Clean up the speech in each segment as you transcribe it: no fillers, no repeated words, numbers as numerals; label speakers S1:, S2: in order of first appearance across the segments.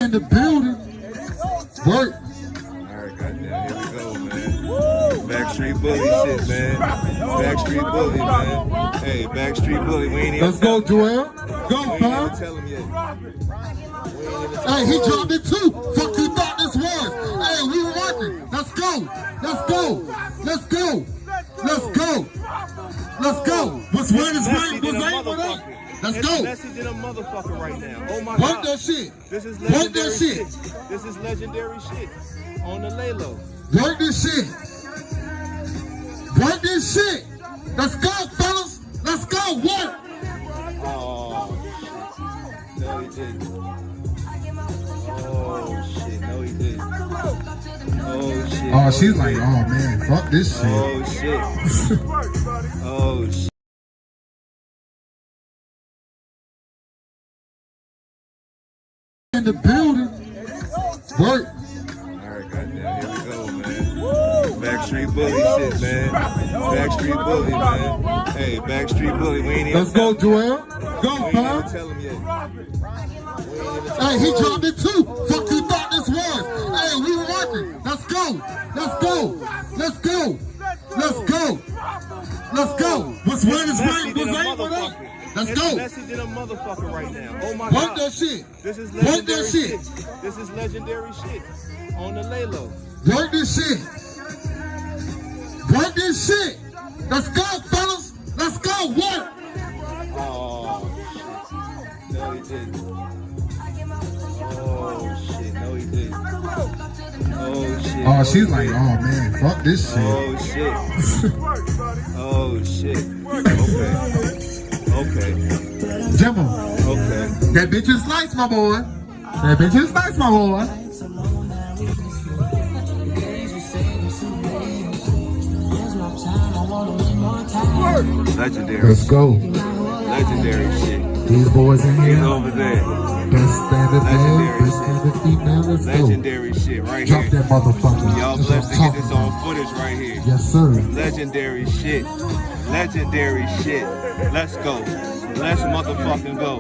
S1: In the building. Work.
S2: Alright, goddamn, here we go, man. Backstreet Bully shit, man. Backstreet Bully, man. Hey, Backstreet Bully, we ain't even
S1: Let's go, Joel. Go,
S2: we ain't
S1: pal.
S2: even tell him yet.
S1: Hey, he dropped it too. Fuck you thought this was. Hey, we working. Let's go. Let's go. Let's go. Let's go. Let's go. What's word is right? What's ain't what ain't? Let's go.
S2: Message in a motherfucker right now. Oh my
S1: Work
S2: god.
S1: that shit.
S2: This is
S1: Work
S2: legendary
S1: that shit.
S2: This is legendary shit. On the lay low.
S1: Work this shit. Work this shit. Let's go, fellas. Let's go. Work.
S2: Oh shit. No, he didn't. Oh shit. No, he didn't. Oh shit.
S1: Oh, she's like, oh man, fuck this shit.
S2: Oh shit. Oh shit.
S1: In the building. Work.
S2: Alright, goddamn, here we go, man. Backstreet Bully shit, man. Backstreet Bully, man. Hey, Backstreet Bully, we ain't even
S1: Let's go, Joel. Go,
S2: we ain't
S1: pal.
S2: even tell him yet.
S1: Hey, he dropped it too. Fuck you thought this was. Hey, we working. Let's go. Let's go. Let's go. Let's go. Let's go. What's word is right? What's ain't what ain't? Let's go.
S2: Message in a motherfucker right now. Oh my
S1: Work
S2: god.
S1: that shit.
S2: This is
S1: Work
S2: legendary
S1: that shit.
S2: This is legendary shit. On the lay low.
S1: Work this shit. Work this shit. Let's go, fellas. Let's go. Work.
S2: Oh shit. No, he didn't. Oh shit. No, he didn't. Oh shit.
S1: Oh, she's like, oh man, fuck this shit.
S2: Oh shit. Oh shit. Okay.
S1: Jimmo.
S2: Okay.
S1: That bitch is nice, my boy. That bitch is nice, my boy.
S2: Legendary.
S1: Let's go.
S2: Legendary shit.
S1: These boys in
S2: He's
S1: here.
S2: over there.
S1: Best standard man,
S2: Legendary
S1: best standard female. Let's go.
S2: Legendary shit right
S1: Drop
S2: here.
S1: that motherfucker.
S2: Y'all
S1: That's
S2: blessed to
S1: what
S2: get
S1: I'm
S2: this
S1: talking
S2: on footage right here.
S1: about. Yes, sir.
S2: Legendary shit. Legendary shit. Let's go. Let's motherfucking go.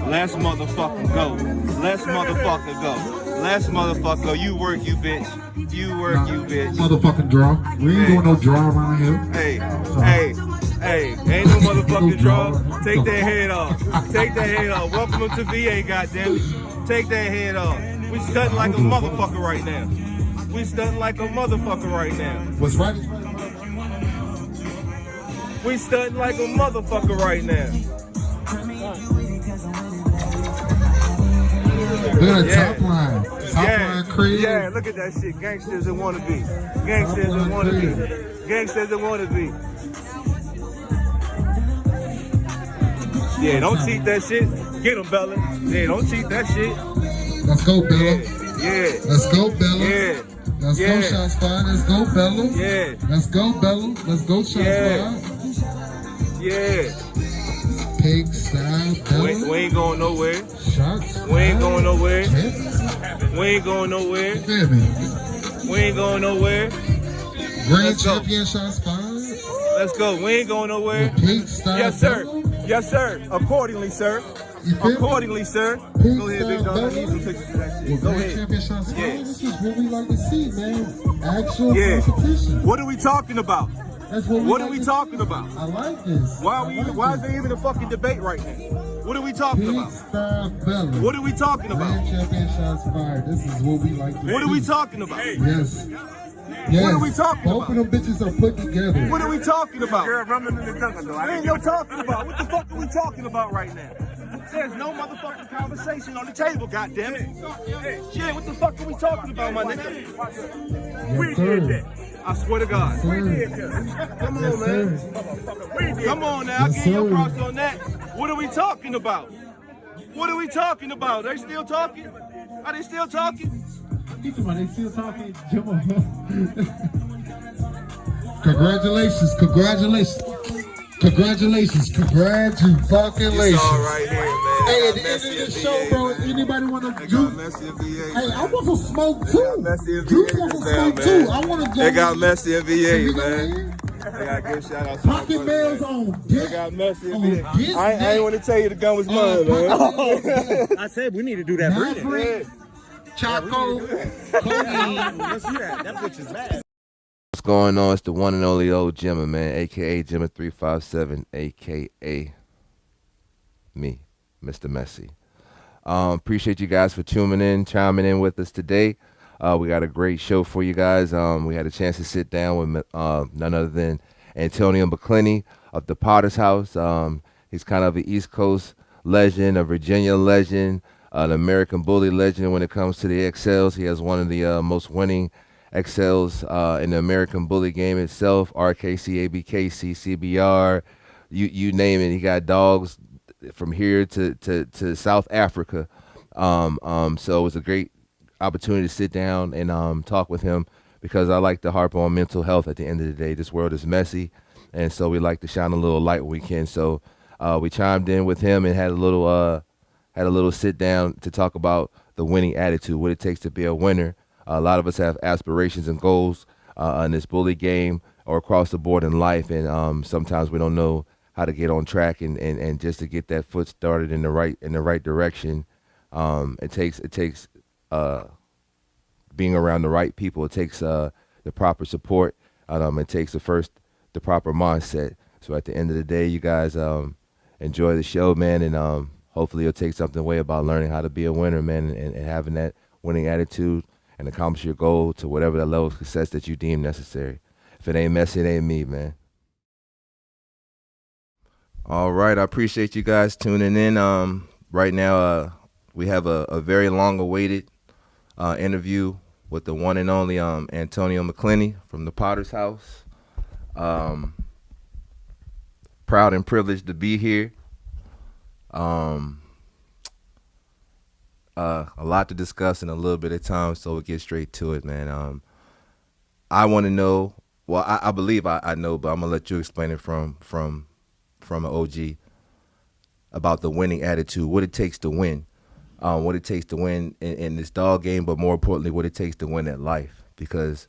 S2: Let's motherfucking go. Let's motherfucking go. Let's motherfucking go. You work, you bitch. You work, you bitch.
S1: Motherfucking draw. We ain't doing no draw around here.
S2: Hey, ain't no motherfucking draw. Take that head off. Take that head off. Welcome to VA, goddammit. Take that head off. We stunting like a motherfucker right now. We stunting like a motherfucker right now.
S1: What's right?
S2: We stunting like a motherfucker right now.
S1: Look at that top line. Top line crazy.
S2: Yeah, look at that shit. Gangsters that wanna be. Gangsters that wanna be. Gangsters that wanna be. Yeah, don't cheat that shit. Get him, Bella. Yeah, don't cheat that shit.
S1: Let's go, Bella.
S2: Yeah.
S1: Let's go, Bella.
S2: Yeah.
S1: Let's go, shots fired. Let's go, Bella.
S2: Yeah.
S1: Let's go, Bella. Let's go, shots fired.
S2: Yeah.
S1: Pig style, Bella.
S2: We ain't going nowhere.
S1: Shots fired.
S2: We ain't going nowhere.
S1: Yes.
S2: We ain't going nowhere.
S1: Feel me?
S2: We ain't going nowhere.
S1: Grand
S2: Let's go.
S1: champion shots fired.
S2: Let's go. We ain't going nowhere.
S1: Pig style,
S2: Yes, sir.
S1: Bella.
S2: Yes, sir. Accordingly, sir.
S1: You feel me?
S2: Accordingly, sir.
S1: Pig
S2: Go ahead,
S1: style,
S2: big dog. I
S1: Bella.
S2: need some pictures for that shit.
S1: Well,
S2: Go
S1: Grand
S2: ahead.
S1: champion shots fired.
S2: Yeah.
S1: This is what we like to see, man. Actual
S2: Yeah.
S1: competition.
S2: What are we talking about?
S1: That's what
S2: What
S1: like
S2: are we
S1: to
S2: talking
S1: see.
S2: about?
S1: I like this.
S2: Why
S1: I
S2: are we?
S1: like
S2: Why is
S1: this.
S2: there even a fucking debate right now? What are we talking
S1: Pig
S2: about?
S1: style, Bella.
S2: What are we talking about?
S1: Grand champion shots fired. This is what we like to see.
S2: What are we talking about?
S1: Yes. Yes.
S2: What are we talking
S1: Both
S2: about?
S1: of them bitches are put together.
S2: What are we talking about? Girl, running in the jungle, though. Ain't no talking about. What the fuck are we talking about right now? There's no motherfucking conversation on the table, goddammit. Shit, what the fuck are we talking about, my nigga?
S1: Yes, sir.
S2: I swear to God.
S1: Sir.
S2: Come on,
S1: Yes,
S2: man.
S1: sir.
S2: Come on now, I'll
S1: Yes,
S2: give you
S1: sir.
S2: props on that. What are we talking about? What are we talking about? They still talking? Are they still talking?
S1: They still talking, Jimmo. Congratulations, congratulations. Congratulations, congratulations.
S2: It's all right here, man.
S1: Hey, at the end of the show, bro, anybody want to
S2: They
S1: do?
S2: got Messi and VA.
S1: Hey, I want some smoke too.
S2: Messi and
S1: You
S2: VA
S1: want some
S2: this down,
S1: smoke
S2: man.
S1: too. I want to go.
S2: They got Messi and
S1: Can we
S2: VA,
S1: go
S2: man.
S1: in?
S2: I gotta give shout out to my
S1: Pocket
S2: brother,
S1: bells
S2: man.
S1: on
S2: They
S1: this.
S2: got Messi and
S1: on
S2: VA.
S1: this
S2: I ain't
S1: day.
S2: want to tell you the gun was mine, man.
S3: I said we need to do that breathing.
S1: Maverick, Chaco, codeine.
S3: Let's see that. That bitch is bad.
S2: What's going on? It's the one and only old Jimmer, man, a.k.a. Jimmer357, a.k.a. me, Mr. Messy. Appreciate you guys for chiming in with us today. We got a great show for you guys. We had a chance to sit down with none other than Antonio McClenny of the Potter's House. He's kind of an East Coast legend, a Virginia legend, an American Bully legend when it comes to the XLs. He has one of the most winning XLs in the American Bully game itself, RKC, ABKC, CBR, you name it. He got dogs from here to South Africa. So it was a great opportunity to sit down and talk with him, because I like to harp on mental health at the end of the day. This world is messy, and so we like to shine a little light when we can. So we chimed in with him and had a little sit down to talk about the winning attitude, what it takes to be a winner. A lot of us have aspirations and goals in this bully game or across the board in life, and sometimes we don't know how to get on track and just to get that foot started in the right direction. It takes being around the right people. It takes the proper support. It takes the proper mindset. So at the end of the day, you guys enjoy the show, man, and hopefully you'll take something away about learning how to be a winner, man, and having that winning attitude and accomplish your goal to whatever that level of success that you deem necessary. If it ain't Messy, it ain't me, man. All right, I appreciate you guys tuning in. Right now, we have a very long-awaited interview with the one and only Antonio McClenny from the Potter's House. Proud and privileged to be here. A lot to discuss in a little bit of time, so we'll get straight to it, man. I want to know, well, I believe I know, but I'm going to let you explain it from an OG about the winning attitude, what it takes to win. What it takes to win in this dog game, but more importantly, what it takes to win at life. Because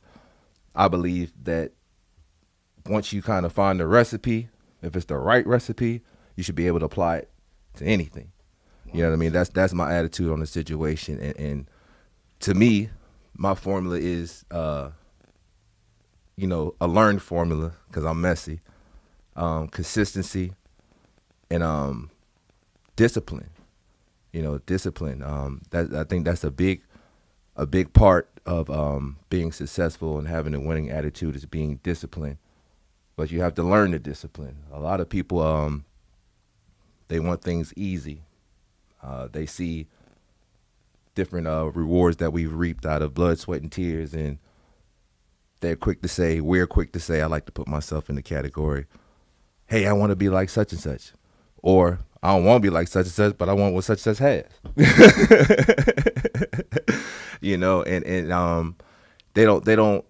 S2: I believe that once you kind of find the recipe, if it's the right recipe, you should be able to apply it to anything. You know what I mean? That's my attitude on the situation. And to me, my formula is, a learned formula, because I'm messy, consistency, and discipline. Discipline. I think that's a big part of being successful and having a winning attitude is being disciplined. But you have to learn the discipline. A lot of people, they want things easy. They see different rewards that we've reaped out of blood, sweat, and tears, and we're quick to say, I like to put myself in the category, hey, I want to be like such and such. Or I don't want to be like such and such, but I want what such and such has. And they don't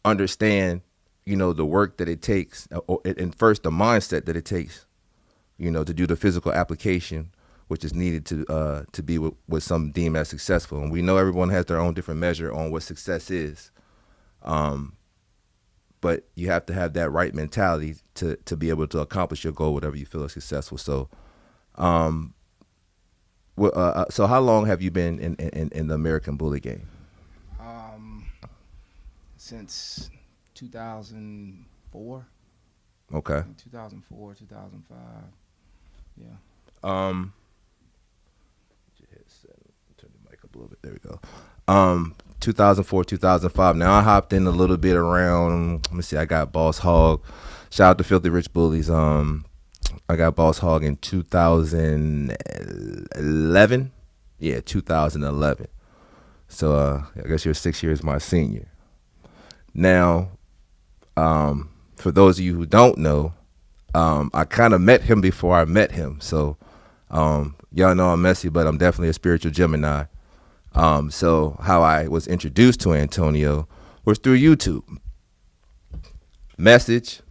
S2: understand, the work that it takes, and first the mindset that it takes, to do the physical application, which is needed to be what some deem as successful. And we know everyone has their own different measure on what success is. But you have to have that right mentality to be able to accomplish your goal, whatever you feel is successful. So, so how long have you been in the American Bully game?
S3: Since 2004.
S2: Okay.
S3: 2004, 2005. Yeah.
S2: Turn the mic up a little bit. There we go. 2004, 2005. Now I hopped in a little bit around. Let me see. I got Boss Hog. Shout out to Filthy Rich Bullies. I got Boss Hog in 2011. Yeah, 2011. So I guess you're 6 years my senior. Now, for those of you who don't know, I kind of met him before I met him. So y'all know I'm messy, but I'm definitely a spiritual Gemini. So how I was introduced to Antonio was through YouTube. Message.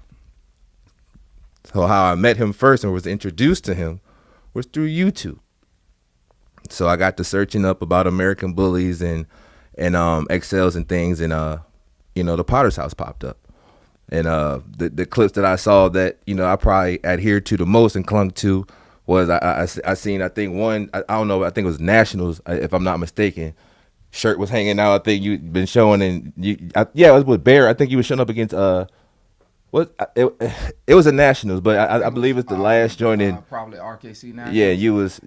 S2: So how I met him first and was introduced to him was through YouTube. So I got to searching up about American Bullies and XLs and things, and the Potter's House popped up. And the clips that I saw that, I probably adhered to the most and clung to was I seen, I think one, I don't know, I think it was Nationals, if I'm not mistaken.
S4: shirt was hanging out. I think you'd been showing, and yeah, it was with Bear. I think you were showing up against it was a Nationals, but I believe it's the last joint in
S3: probably RKC Nationals.
S4: Yeah, you was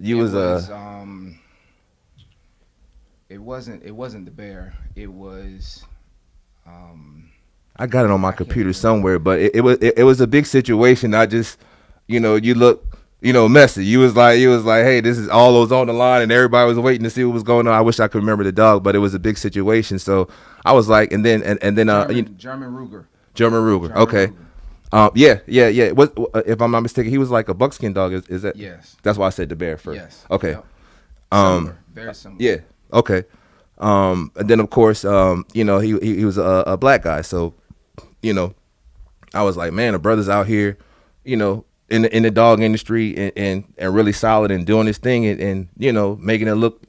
S3: it wasn't the Bear. It was
S4: I got it on my computer somewhere, but it was a big situation. I just, you look, messy. You was like, hey, this is all those on the line, and everybody was waiting to see what was going on. I wish I could remember the dog, but it was a big situation. So I was like, and then
S3: German Ruger.
S4: Okay. Yeah. What if I'm not mistaken? He was like a buckskin dog. Is that?
S3: Yes.
S4: That's why I said the Bear first.
S3: Yes.
S4: Okay.
S3: Yep. Similar. Very similar.
S4: Yeah. Okay. And then of course, he was a black guy, so I was like, man, the brother's out here, in the dog industry and really solid and doing his thing and making it look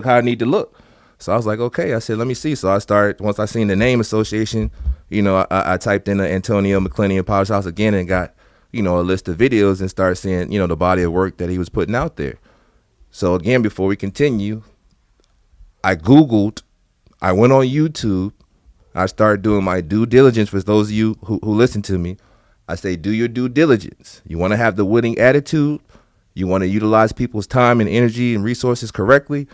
S4: how it need to look. So I was like, okay. I said, let me see. So I started, once I seen the name association, I typed in Antonio McClenny and Polish House again and got, a list of videos and started seeing, the body of work that he was putting out there. So again, before we continue, I Googled, I went on YouTube, I started doing my due diligence. For those of you who listen to me, I say do your due diligence. You want to have the winning attitude. You want to utilize people's time and energy and resources correctly.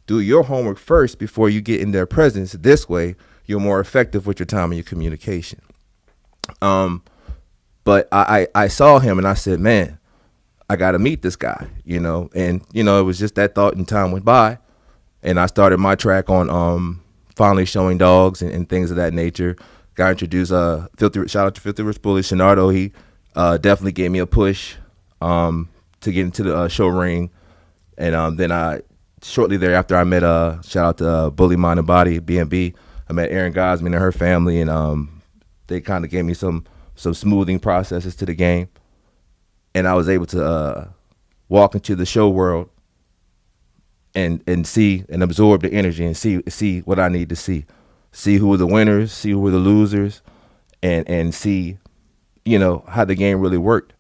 S4: Do your homework first before you get in their presence. This way, you're more effective with your time and your communication. But I saw him and I said, man, I got to meet this guy, and, it was just that thought and time went by. And I started my track on finally showing dogs and things of that nature. Got introduced, shout out to Filthy Rich Bully, Shenardo. He definitely gave me a push to get into the show ring. And then shortly thereafter, I met, shout out to Bully Mind and Body, B&B. I met Erin Gosman and her family, and they kind of gave me some smoothing processes to the game. And I was able to walk into the show world and see and absorb the energy and see what I need to see who were the winners, see who were the losers, and see, how the game really worked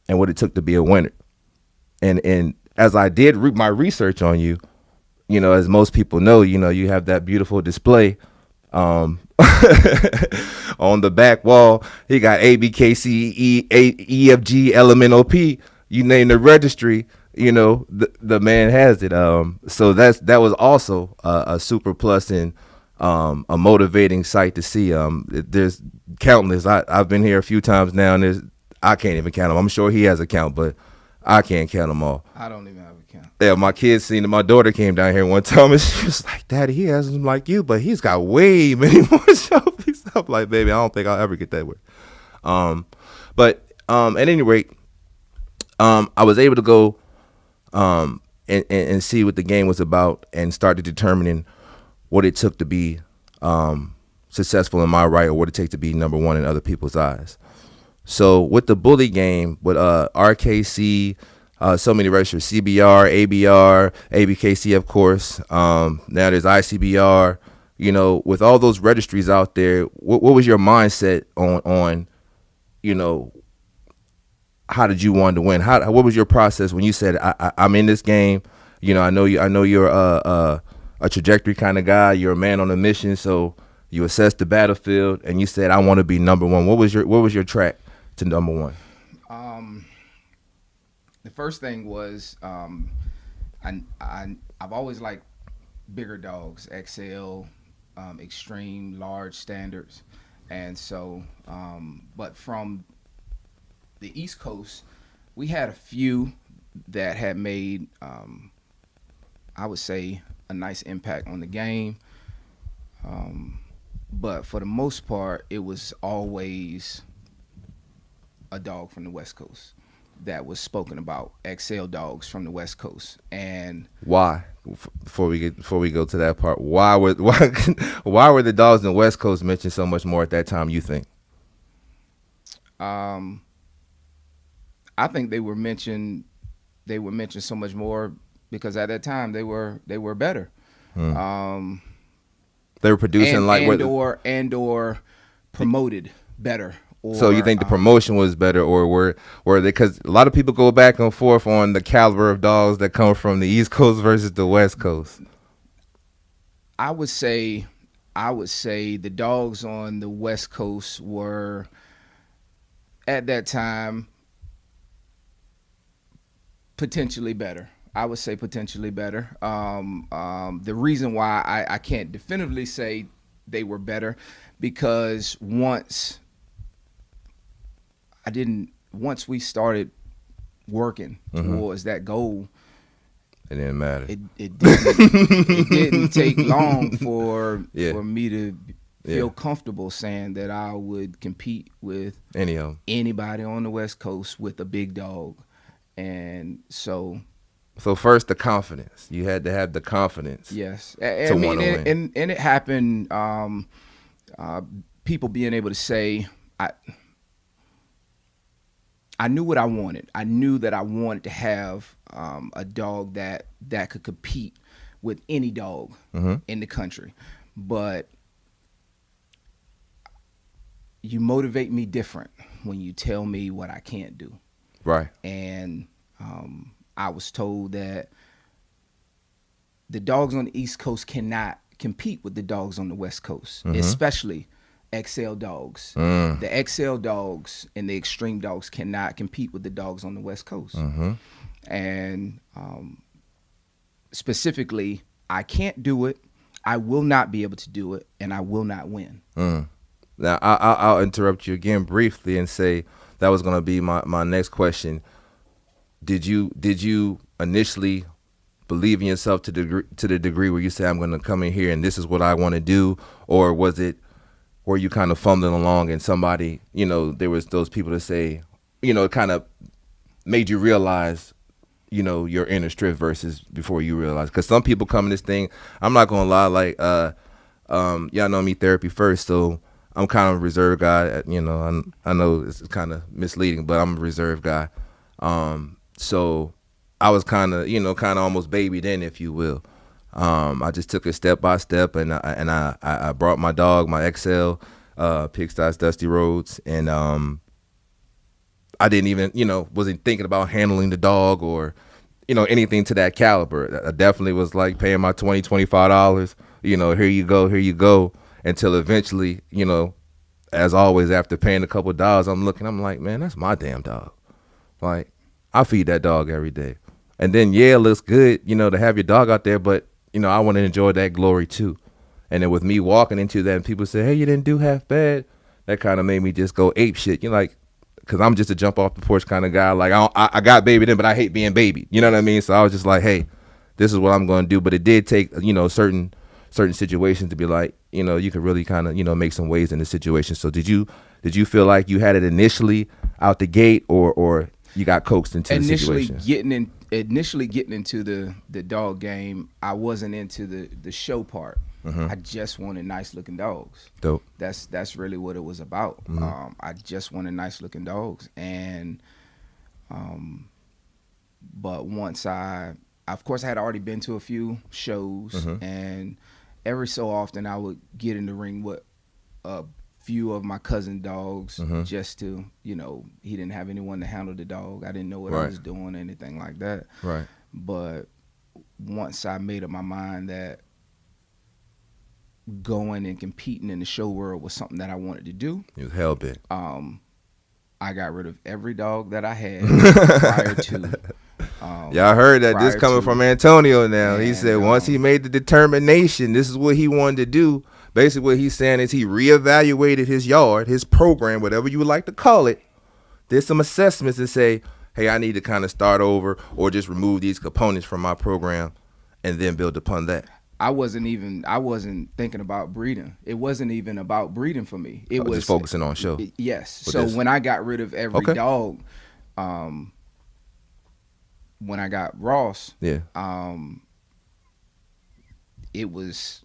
S4: and what it took to be a winner. And as I did my research on you, as most people know, you have that beautiful display on the back wall. He got ABKC, EFG, LMNOP. You name the registry, the man has it. So that was also a super plus and a motivating sight to see. There's countless. I've been here a few times now, and I can't even count them. I'm sure he has a count, but I can't count them all.
S3: I don't even have a count.
S4: Yeah, my kids seen it. My daughter came down here one time, and she was like, "Daddy, he has them like you, but he's got way many more trophies." I'm like, "Baby, I don't think I'll ever get that way." But at any rate, I was able to go and see what the game was about and started determining what it took to be successful in my right, or what it takes to be number one in other people's eyes. So with the bully game, with RKC, so many registers, CBR, ABR, ABKC, of course. Now there's ICBR. With all those registries out there, what was your mindset on how did you want to win? What was your process when you said I'm in this game? I know you're a trajectory kind of guy. You're a man on a mission. So you assessed the battlefield and you said I want to be number one. What was your track to number one?
S3: The first thing was I've always liked bigger dogs, XL, extreme, large standards, and so but from the East Coast, we had a few that had made, I would say, a nice impact on the game. But for the most part, it was always a dog from the West Coast that was spoken about, XL dogs from the West Coast. And
S4: why? Before we go to that part, why were the dogs in the West Coast mentioned so much more at that time, you think?
S3: I think they were mentioned so much more because at that time they were better.
S4: They were producing
S3: or promoted better.
S4: So you think the promotion was better, or were they? Because a lot of people go back and forth on the caliber of dogs that come from the East Coast versus the West Coast.
S3: I would say the dogs on the West Coast were at that time potentially better. I would say potentially better. The reason why I can't definitively say they were better, because once we started working towards that goal,
S4: it didn't matter.
S3: It didn't take long for me to feel comfortable saying that I would compete with anybody on the West Coast with a big dog. And so
S4: first, the confidence. You had to have the confidence.
S3: Yes.
S4: To want to win.
S3: And it happened, people being able to say, I knew what I wanted. I knew that I wanted to have a dog that could compete with any dog in the country. But you motivate me different when you tell me what I can't do.
S4: Right.
S3: And I was told that the dogs on the East Coast cannot compete with the dogs on the West Coast, especially XL dogs. The XL dogs and the extreme dogs cannot compete with the dogs on the West Coast. And specifically, I can't do it, I will not be able to do it, and I will not win.
S4: Now, I'll interrupt you again briefly and say that was going to be my next question. Did you initially believe in yourself to the degree where you say, I'm going to come in here and this is what I want to do? Or were you kind of fumbling along and somebody, there was those people that say, it kind of made you realize, your inner strength versus before you realize? Because some people come in this thing, I'm not going to lie, like, y'all know me, therapy first, so I'm kind of a reserved guy. I know it's kind of misleading, but I'm a reserved guy. So I was kind of almost babied in, if you will. I just took it step by step, and I brought my dog, my XL, Pigsties Dusty Roads, and I didn't even, wasn't thinking about handling the dog or, anything to that caliber. I definitely was like paying my $20, $25, here you go, until eventually, as always, after paying a couple of dollars, I'm like, man, that's my damn dog. Like, I feed that dog every day. And then, it looks good, to have your dog out there, but, I want to enjoy that glory too. And then with me walking into that and people say, hey, you didn't do half bad, that kind of made me just go ape shit. Like, because I'm just a jump off the porch kind of guy. Like, I got babied in, but I hate being babied. You know what I mean? So I was just like, hey, this is what I'm going to do. But it did take, certain situations to be like, you could really kind of, make some waves in the situation. So did you feel like you had it initially out the gate, or you got coaxed into the situation?
S3: Initially getting into the dog game, I wasn't into the show part. I just wanted nice looking dogs.
S4: Dope.
S3: That's really what it was about. I just wanted nice looking dogs, and but once of course I had already been to a few shows, and every so often I would get in the ring with a few of my cousin dogs, just to, he didn't have anyone to handle the dog. I didn't know what I was doing, anything like that.
S4: Right.
S3: But once I made up my mind that going and competing in the show world was something that I wanted to do,
S4: you was hell bent.
S3: I got rid of every dog that I had prior to.
S4: Y'all heard that this coming from Antonio now. He said once he made the determination, this is what he wanted to do. Basically what he's saying is he reevaluated his yard, his program, whatever you would like to call it, did some assessments and say, hey, I need to kind of start over or just remove these components from my program and then build upon that.
S3: I wasn't thinking about breeding. It wasn't even about breeding for me. It was
S4: just focusing on show.
S3: Yes. So when I got rid of every dog, when I got Ross, it was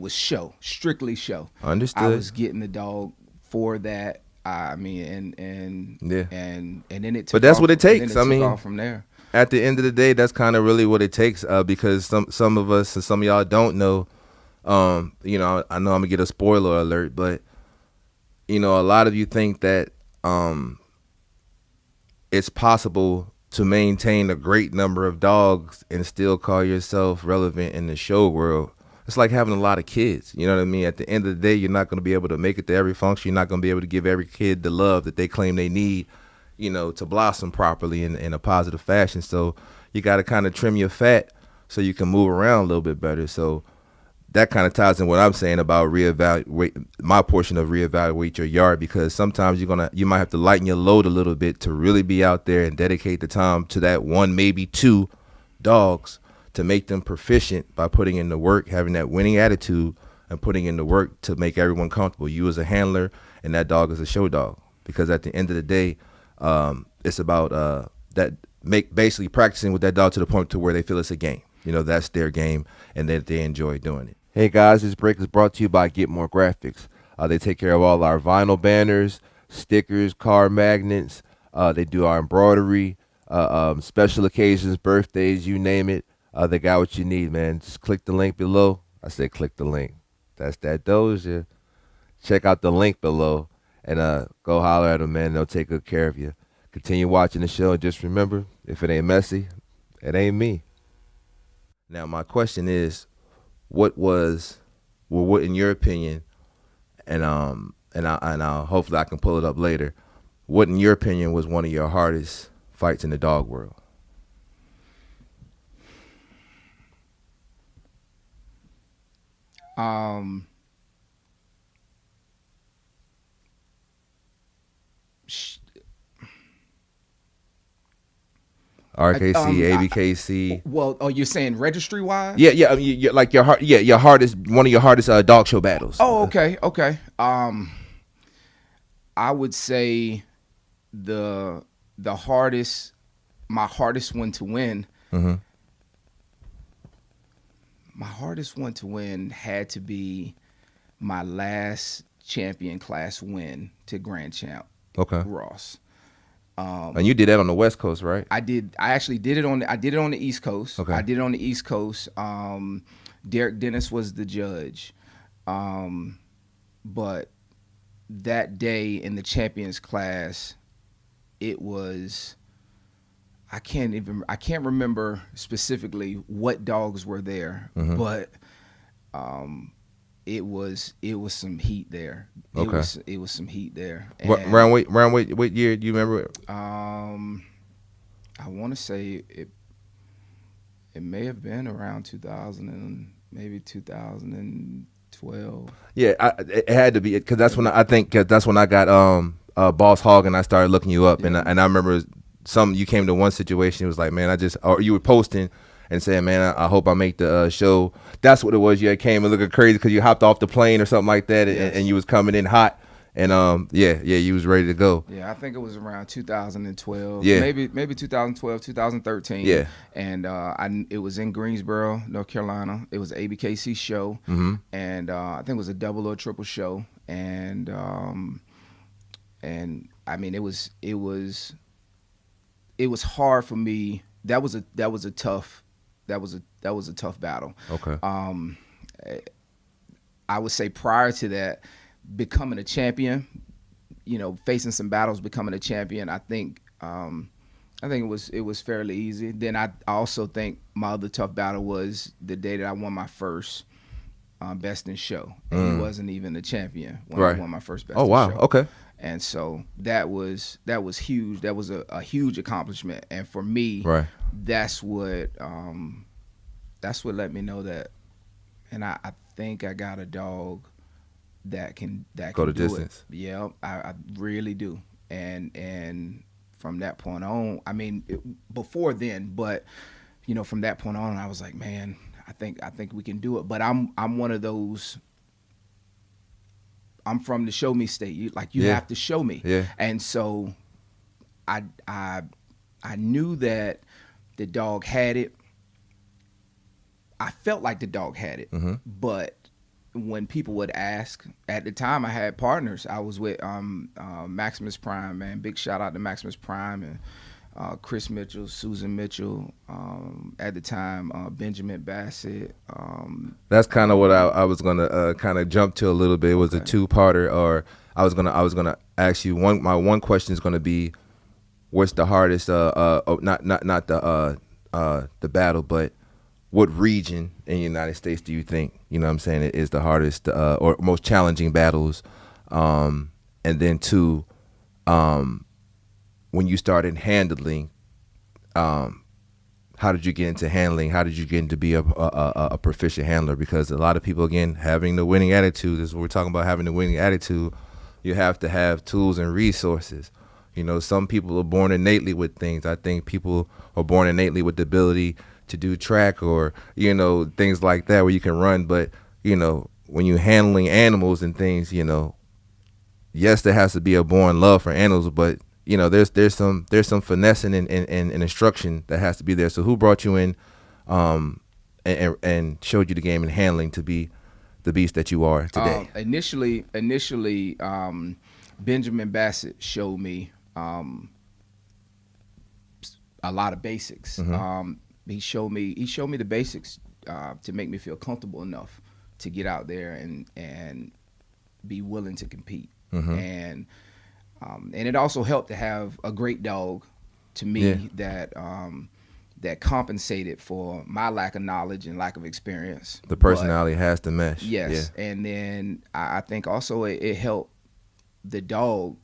S3: show, strictly show.
S4: Understood.
S3: I was getting the dog for that. I mean, and then it took
S4: but that's
S3: off,
S4: what it takes.
S3: I mean, off from there.
S4: At the end of the day, that's kind of really what it takes, because some of us and some of y'all don't know. I know I'm gonna get a spoiler alert, but a lot of you think that it's possible to maintain a great number of dogs and still call yourself relevant in the show world. it's like having a lot of kids. You know what I mean? At the end of the day, you're not going to be able to make it to every function. You're not going to be able to give every kid the love that they claim they need, you know, to blossom properly in a positive fashion. So you got to kind of trim your fat so you can move around a little bit better. So that kind of ties in what I'm saying about reevaluate my portion of reevaluate your yard, because sometimes you might have to lighten your load a little bit to really be out there and dedicate the time to that one, maybe two dogs to make them proficient by putting in the work, having that winning attitude, and putting in the work to make everyone comfortable. You as a handler and that dog as a show dog, because at the end of the day, it's about basically practicing with that dog to the point to where they feel it's a game. You know, that's their game and that they enjoy doing it. Hey guys, this break is brought to you by Get More Graphics. They take care of all our vinyl banners, stickers, car magnets. They do our embroidery, special occasions, birthdays, you name it. They got what you need, man. Just click the link below. I said click the link. That's that Doja. Check out the link below and go holler at them, man. They'll take good care of you. Continue watching the show, and just remember, if it ain't messy, it ain't me. Now, my question is, what in your opinion, and I'll hopefully I can pull it up later, what in your opinion was one of your hardest fights in the dog world? RKC, ABKC.
S3: Well, you're saying registry wise?
S4: Yeah. I mean, like your hardest, one of your hardest dog show battles.
S3: Oh, okay. I would say the hardest, my hardest one to win.
S4: Mm-hmm.
S3: My hardest one to win had to be my last champion class win to Grand Champ.
S4: Okay.
S3: Ross.
S4: And you did that on the West Coast, right?
S3: I actually did it on the East Coast.
S4: Okay.
S3: I did it on the East Coast. Derek Dennis was the judge. But that day in the champions class, it was, I can't remember specifically what dogs were there,
S4: mm-hmm.
S3: but it was some heat there.
S4: Okay.
S3: It was some heat there.
S4: Around what year do you remember?
S3: I want to say it may have been around 2000 and maybe 2012.
S4: Yeah, it had to be, because that's when I got Boss Hog and I started looking you up. Yeah. and I remember you came to one situation, it was like, man, or you were posting and saying, man, I hope I make the show. That's what it was. You came and looking crazy because you hopped off the plane or something like that. Yes. and you was coming in hot. And you was ready to go.
S3: Yeah, I think it was around 2012.
S4: Yeah,
S3: maybe 2012, 2013.
S4: Yeah,
S3: and it was in Greensboro, North Carolina. It was an ABKC show,
S4: mm-hmm.
S3: and I think it was a double or triple show. And I mean, it was hard for me. That was a tough battle.
S4: Okay.
S3: I would say prior to that, becoming a champion, facing some battles, becoming a champion, I think it was fairly easy. Then I also think my other tough battle was the day that I won my first Best in Show, and he wasn't even the champion when
S4: right.
S3: I won my first Best in Show.
S4: Oh wow, okay.
S3: And so that was huge. That was a huge accomplishment, and for me,
S4: right.
S3: that's what let me know that, and I think I got a dog that can
S4: go the
S3: do
S4: distance.
S3: It. Yeah, I really do. And from that point on, I mean, before then, but from that point on, I was like, man, I think we can do it. But I'm one of those. I'm from the show me state. You
S4: yeah.
S3: have to show me.
S4: Yeah.
S3: And so I knew that the dog had it. I felt like the dog had it,
S4: mm-hmm.
S3: but when people would ask, at the time I had partners. I was with Maximus Prime, man. Big shout out to Maximus Prime and Chris Mitchell, Susan Mitchell. At the time, Benjamin Bassett.
S4: That's kind of what I was gonna kind of jump to a little bit. It was
S3: okay.
S4: a two-parter, or I was gonna ask you one. My one question is gonna be, what's the hardest? Not the battle, but what region in the United States do you think, you know what I'm saying, is the hardest or most challenging battles? And then two, when you started handling, how did you get into handling? How did you get into be a proficient handler? Because a lot of people, again, having the winning attitude, this is what we're talking about, having the winning attitude, you have to have tools and resources. You know, some people are born innately with things. I think people are born innately with the ability to do track or, you know, things like that where you can run. But, you know, when you're handling animals and things, you know, yes, there has to be a born love for animals, but, you know, there's some finessing and instruction that has to be there. So who brought you in and showed you the game and handling to be the beast that you are today?
S3: Initially, Benjamin Bassett showed me a lot of basics. He showed me the basics to make me feel comfortable enough to get out there and be willing to compete. And it also helped to have a great dog to me that compensated for my lack of knowledge and lack of experience.
S4: The personality has to mesh.
S3: Yes, yeah. And then I think also it helped the dog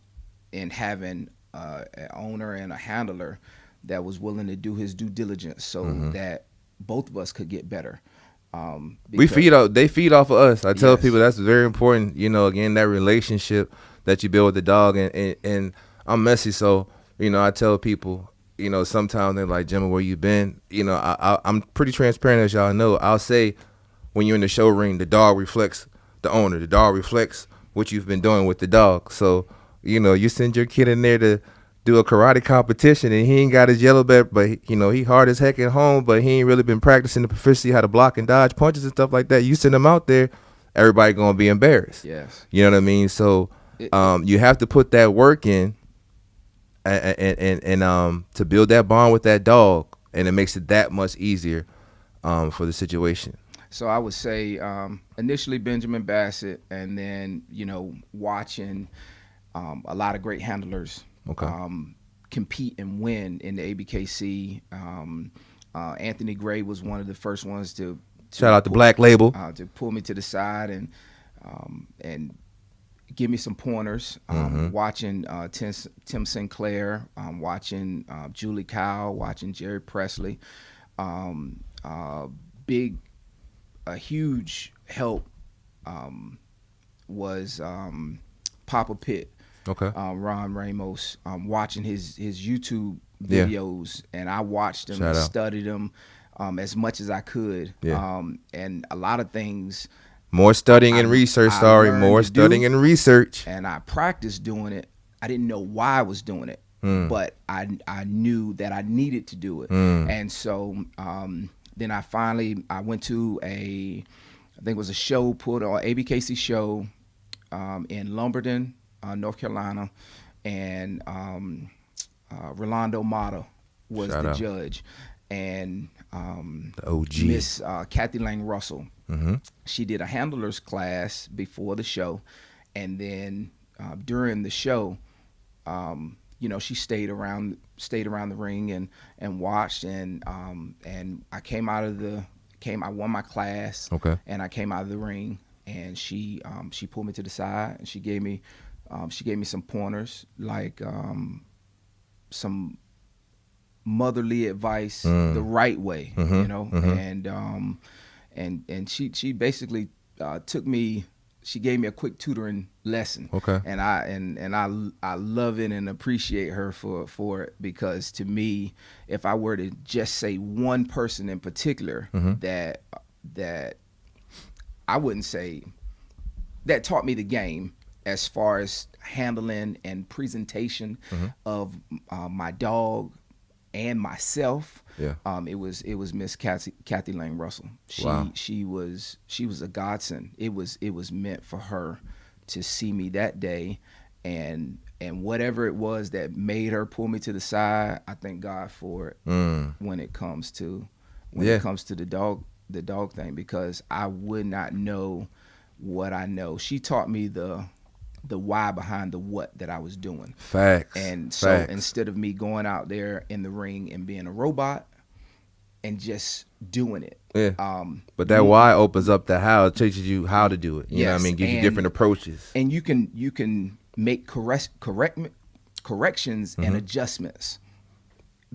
S3: in having an owner and a handler that was willing to do his due diligence so that both of us could get better. They feed
S4: off of us. I tell
S3: Yes.
S4: people that's very important. You know, again, that relationship that you build with the dog, and I'm messy, so, you know, I tell people, you know, sometimes they're like, Jimmy, where you been? You know, I'm pretty transparent, as y'all know. I'll say when you're in the show ring, the dog reflects the owner. The dog reflects what you've been doing with the dog. So, you know, you send your kid in there to do a karate competition and he ain't got his yellow belt, but, you know, he hard as heck at home, but he ain't really been practicing the proficiency, how to block and dodge punches and stuff like that. You send him out there, everybody going to be embarrassed.
S3: Yes.
S4: You know what I mean? So you have to put that work in and to build that bond with that dog, and it makes it that much easier for the situation.
S3: So I would say initially Benjamin Bassett, and then, you know, watching a lot of great handlers compete and win in the ABKC. Anthony Gray was one of the first ones to
S4: shout out to Black Label
S3: to pull me to the side and give me some pointers. Watching Tim Sinclair, watching Julie Kyle, watching Jerry Presley. A huge help was Papa Pitt. Ron Ramos, watching his YouTube videos, and I watched them and studied them as much as I could. And a lot of things.
S4: More studying and research, more studying and research.
S3: And I practiced doing it. I didn't know why I was doing it, but I knew that I needed to do it. And so then I went to I think it was a show put on, ABKC show in Lumberton, North Carolina, and Rolando Mata was the judge, and
S4: the OG
S3: Miss Kathy Lang Russell. She did a handler's class before the show, and then during the show, you know, she stayed around the ring and watched, and I won my class, and I came out of the ring, and she pulled me to the side and she gave me some pointers, like some motherly advice, the right way, you know, and she basically took me. She gave me a quick tutoring lesson, and I love it and appreciate her for it, because to me, if I were to just say one person in particular that I wouldn't say that taught me the game as far as handling and presentation of my dog and myself, it was Miss Kathy Lang Russell. She was a godsend. It was meant for her to see me that day, and whatever it was that made her pull me to the side, I thank God for it when it comes to the dog thing, because I would not know what I know. She taught me the why behind the what that I was doing.
S4: Facts.
S3: And so instead of me going out there in the ring and being a robot, and just doing it.
S4: Yeah. But that why opens up the how. It teaches you how to do it. You know what I mean? Gives you different approaches.
S3: And you can make corrections and adjustments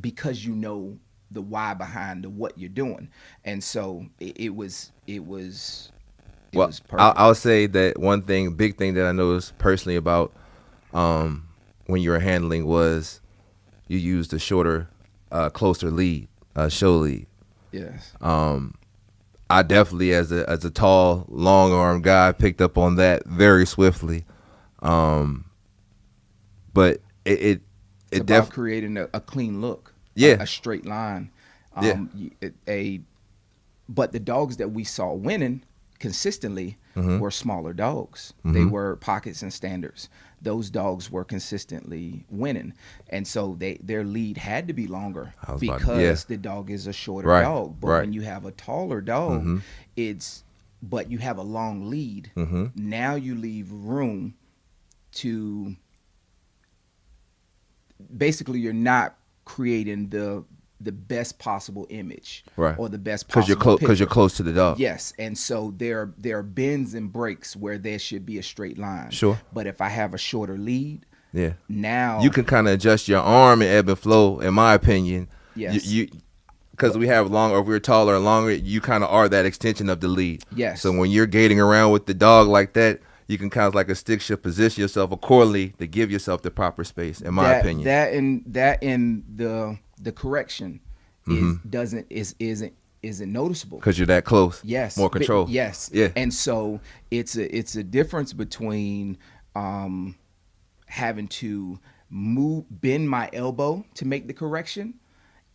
S3: because you know the why behind what you're doing. And so it was perfect.
S4: I'll say that one big thing that I noticed personally about when you were handling was you used a shorter, closer lead, show lead.
S3: Yes.
S4: I definitely, as a tall, long arm guy, picked up on that very swiftly. But it
S3: about creating a clean look.
S4: Yeah.
S3: A straight line.
S4: Yeah.
S3: But the dogs that we saw winning consistently were smaller dogs. They were pockets and standards. Those dogs were consistently winning, and so their lead had to be longer because the dog is a shorter dog. But when you have a taller dog, but you have a long lead. Now you leave room to basically you're not creating the best possible image, or the best possible
S4: because you're close to the dog.
S3: Yes, and so there are bends and breaks where there should be a straight line.
S4: Sure.
S3: But if I have a shorter lead, now
S4: you can kind of adjust your arm and ebb and flow. In my opinion,
S3: yes,
S4: because we have longer, if we're taller and longer, you kind of are that extension of the lead.
S3: Yes.
S4: So when you're gating around with the dog like that, you can kind of like a stick shift, position yourself accordingly to give yourself the proper space. In my opinion,
S3: that in the correction isn't noticeable
S4: because you're that close.
S3: Yes,
S4: more control.
S3: Yes,
S4: yeah.
S3: And so it's a difference between having to bend my elbow to make the correction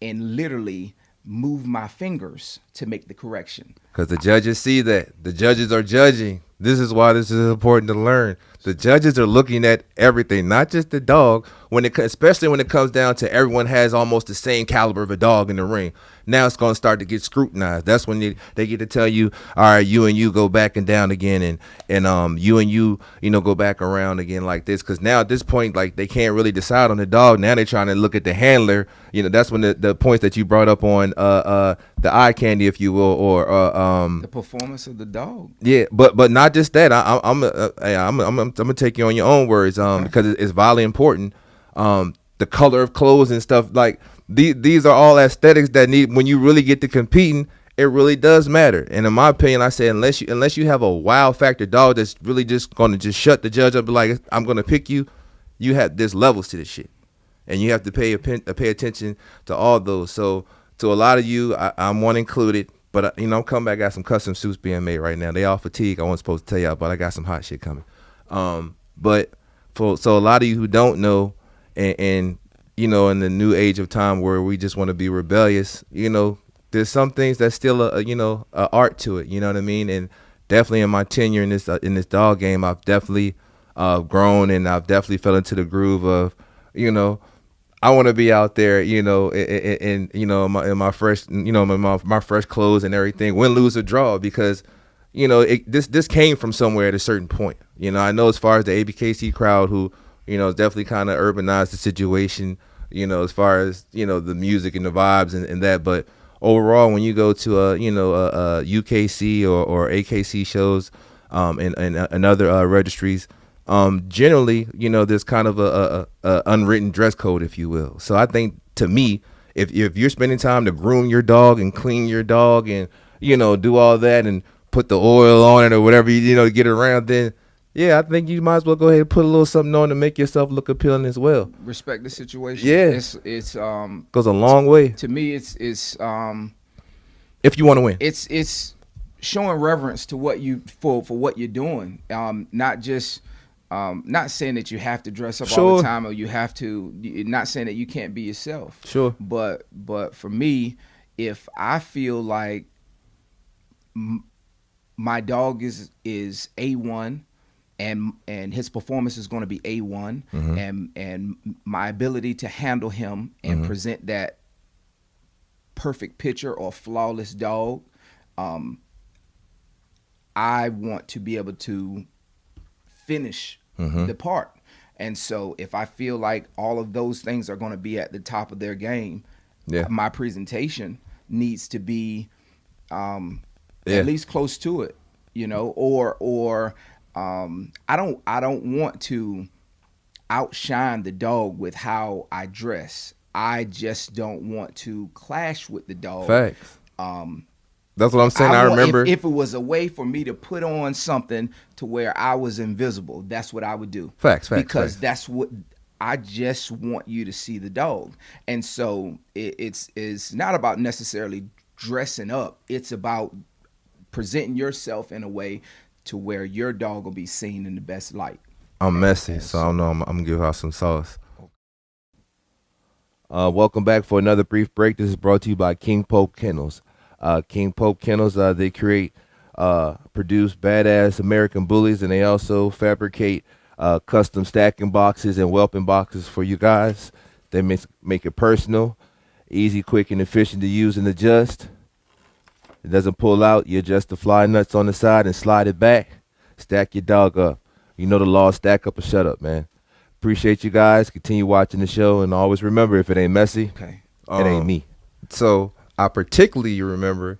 S3: and literally move my fingers to make the correction.
S4: Because the judges see that. The judges are judging. This is why this is important to learn. The judges are looking at everything, not just the dog. Especially when it comes down to everyone has almost the same caliber of a dog in the ring. Now it's going to start to get scrutinized. That's when they get to tell you, all right, you and you go back and down again, and you and you go back around again like this. Because now at this point, like they can't really decide on the dog. Now they're trying to look at the handler. That's when the points that you brought up on the eye candy, if you will, or
S3: the performance of the dog.
S4: Yeah, but not just that. I'm gonna take you on your own words, because it's vitally important. The color of clothes and stuff, like these are all aesthetics that need, when you really get to competing, it really does matter. And in my opinion, I say unless you have a wow factor dog that's really just gonna just shut the judge up, be like, I'm gonna pick you. There's levels to this shit, and you have to pay attention to all those. So to a lot of you, I'm one included. But I'm coming back. I got some custom suits being made right now. They all fatigue. I wasn't supposed to tell y'all, but I got some hot shit coming. But so a lot of you who don't know, and in the new age of time where we just want to be rebellious, there's some things that's still a art to it. You know what I mean? And definitely in my tenure in this dog game, I've definitely grown, and I've definitely fell into the groove of I want to be out there, in my fresh, my fresh clothes and everything, win, lose, or draw, because, this came from somewhere at a certain point. I know as far as the ABKC crowd, who, has definitely kind of urbanized the situation, as far as, the music and the vibes and that. But overall, when you go to a UKC or AKC shows and other registries, generally, there's kind of a unwritten dress code, if you will. So I think, to me, if you're spending time to groom your dog and clean your dog and, do all that and put the oil on it or whatever, to get around, then, yeah, I think you might as well go ahead and put a little something on to make yourself look appealing as well.
S3: Respect the situation.
S4: Yeah.
S3: It's
S4: goes a long way.
S3: To me, it's
S4: if you want to win.
S3: It's showing reverence to what for what you're doing. Not just not saying that you have to dress up all the time, or you have to. Not saying that you can't be yourself.
S4: Sure.
S3: But for me, if I feel like my dog is A1, and his performance is going to be A1, and my ability to handle him and present that perfect picture or flawless dog, I want to be able to finish the part. And so if I feel like all of those things are going to be at the top of their game, my presentation needs to be
S4: Yeah.
S3: at least close to it, you know, or I don't want to outshine the dog with how I dress. I just don't want to clash with the dog.
S4: Facts. That's what I'm saying. I remember
S3: if it was a way for me to put on something to where I was invisible, that's what I would do.
S4: Facts.
S3: Because that's what I just want you to see the dog. And so it's not about necessarily dressing up. It's about presenting yourself in a way to where your dog will be seen in the best light.
S4: I'm messy, so I don't know. I'm gonna give her some sauce. Welcome back for another brief break. This is brought to you by King Pope Kennels. King Pope Kennels, they create, produce badass American bullies, and they also fabricate custom stacking boxes and whelping boxes for you guys. They make it personal, easy, quick, and efficient to use and adjust. It doesn't pull out. You adjust the fly nuts on the side and slide it back. Stack your dog up. You know the law, stack up or shut up, man. Appreciate you guys. Continue watching the show, and always remember, if it ain't messy, it ain't me. So I particularly remember,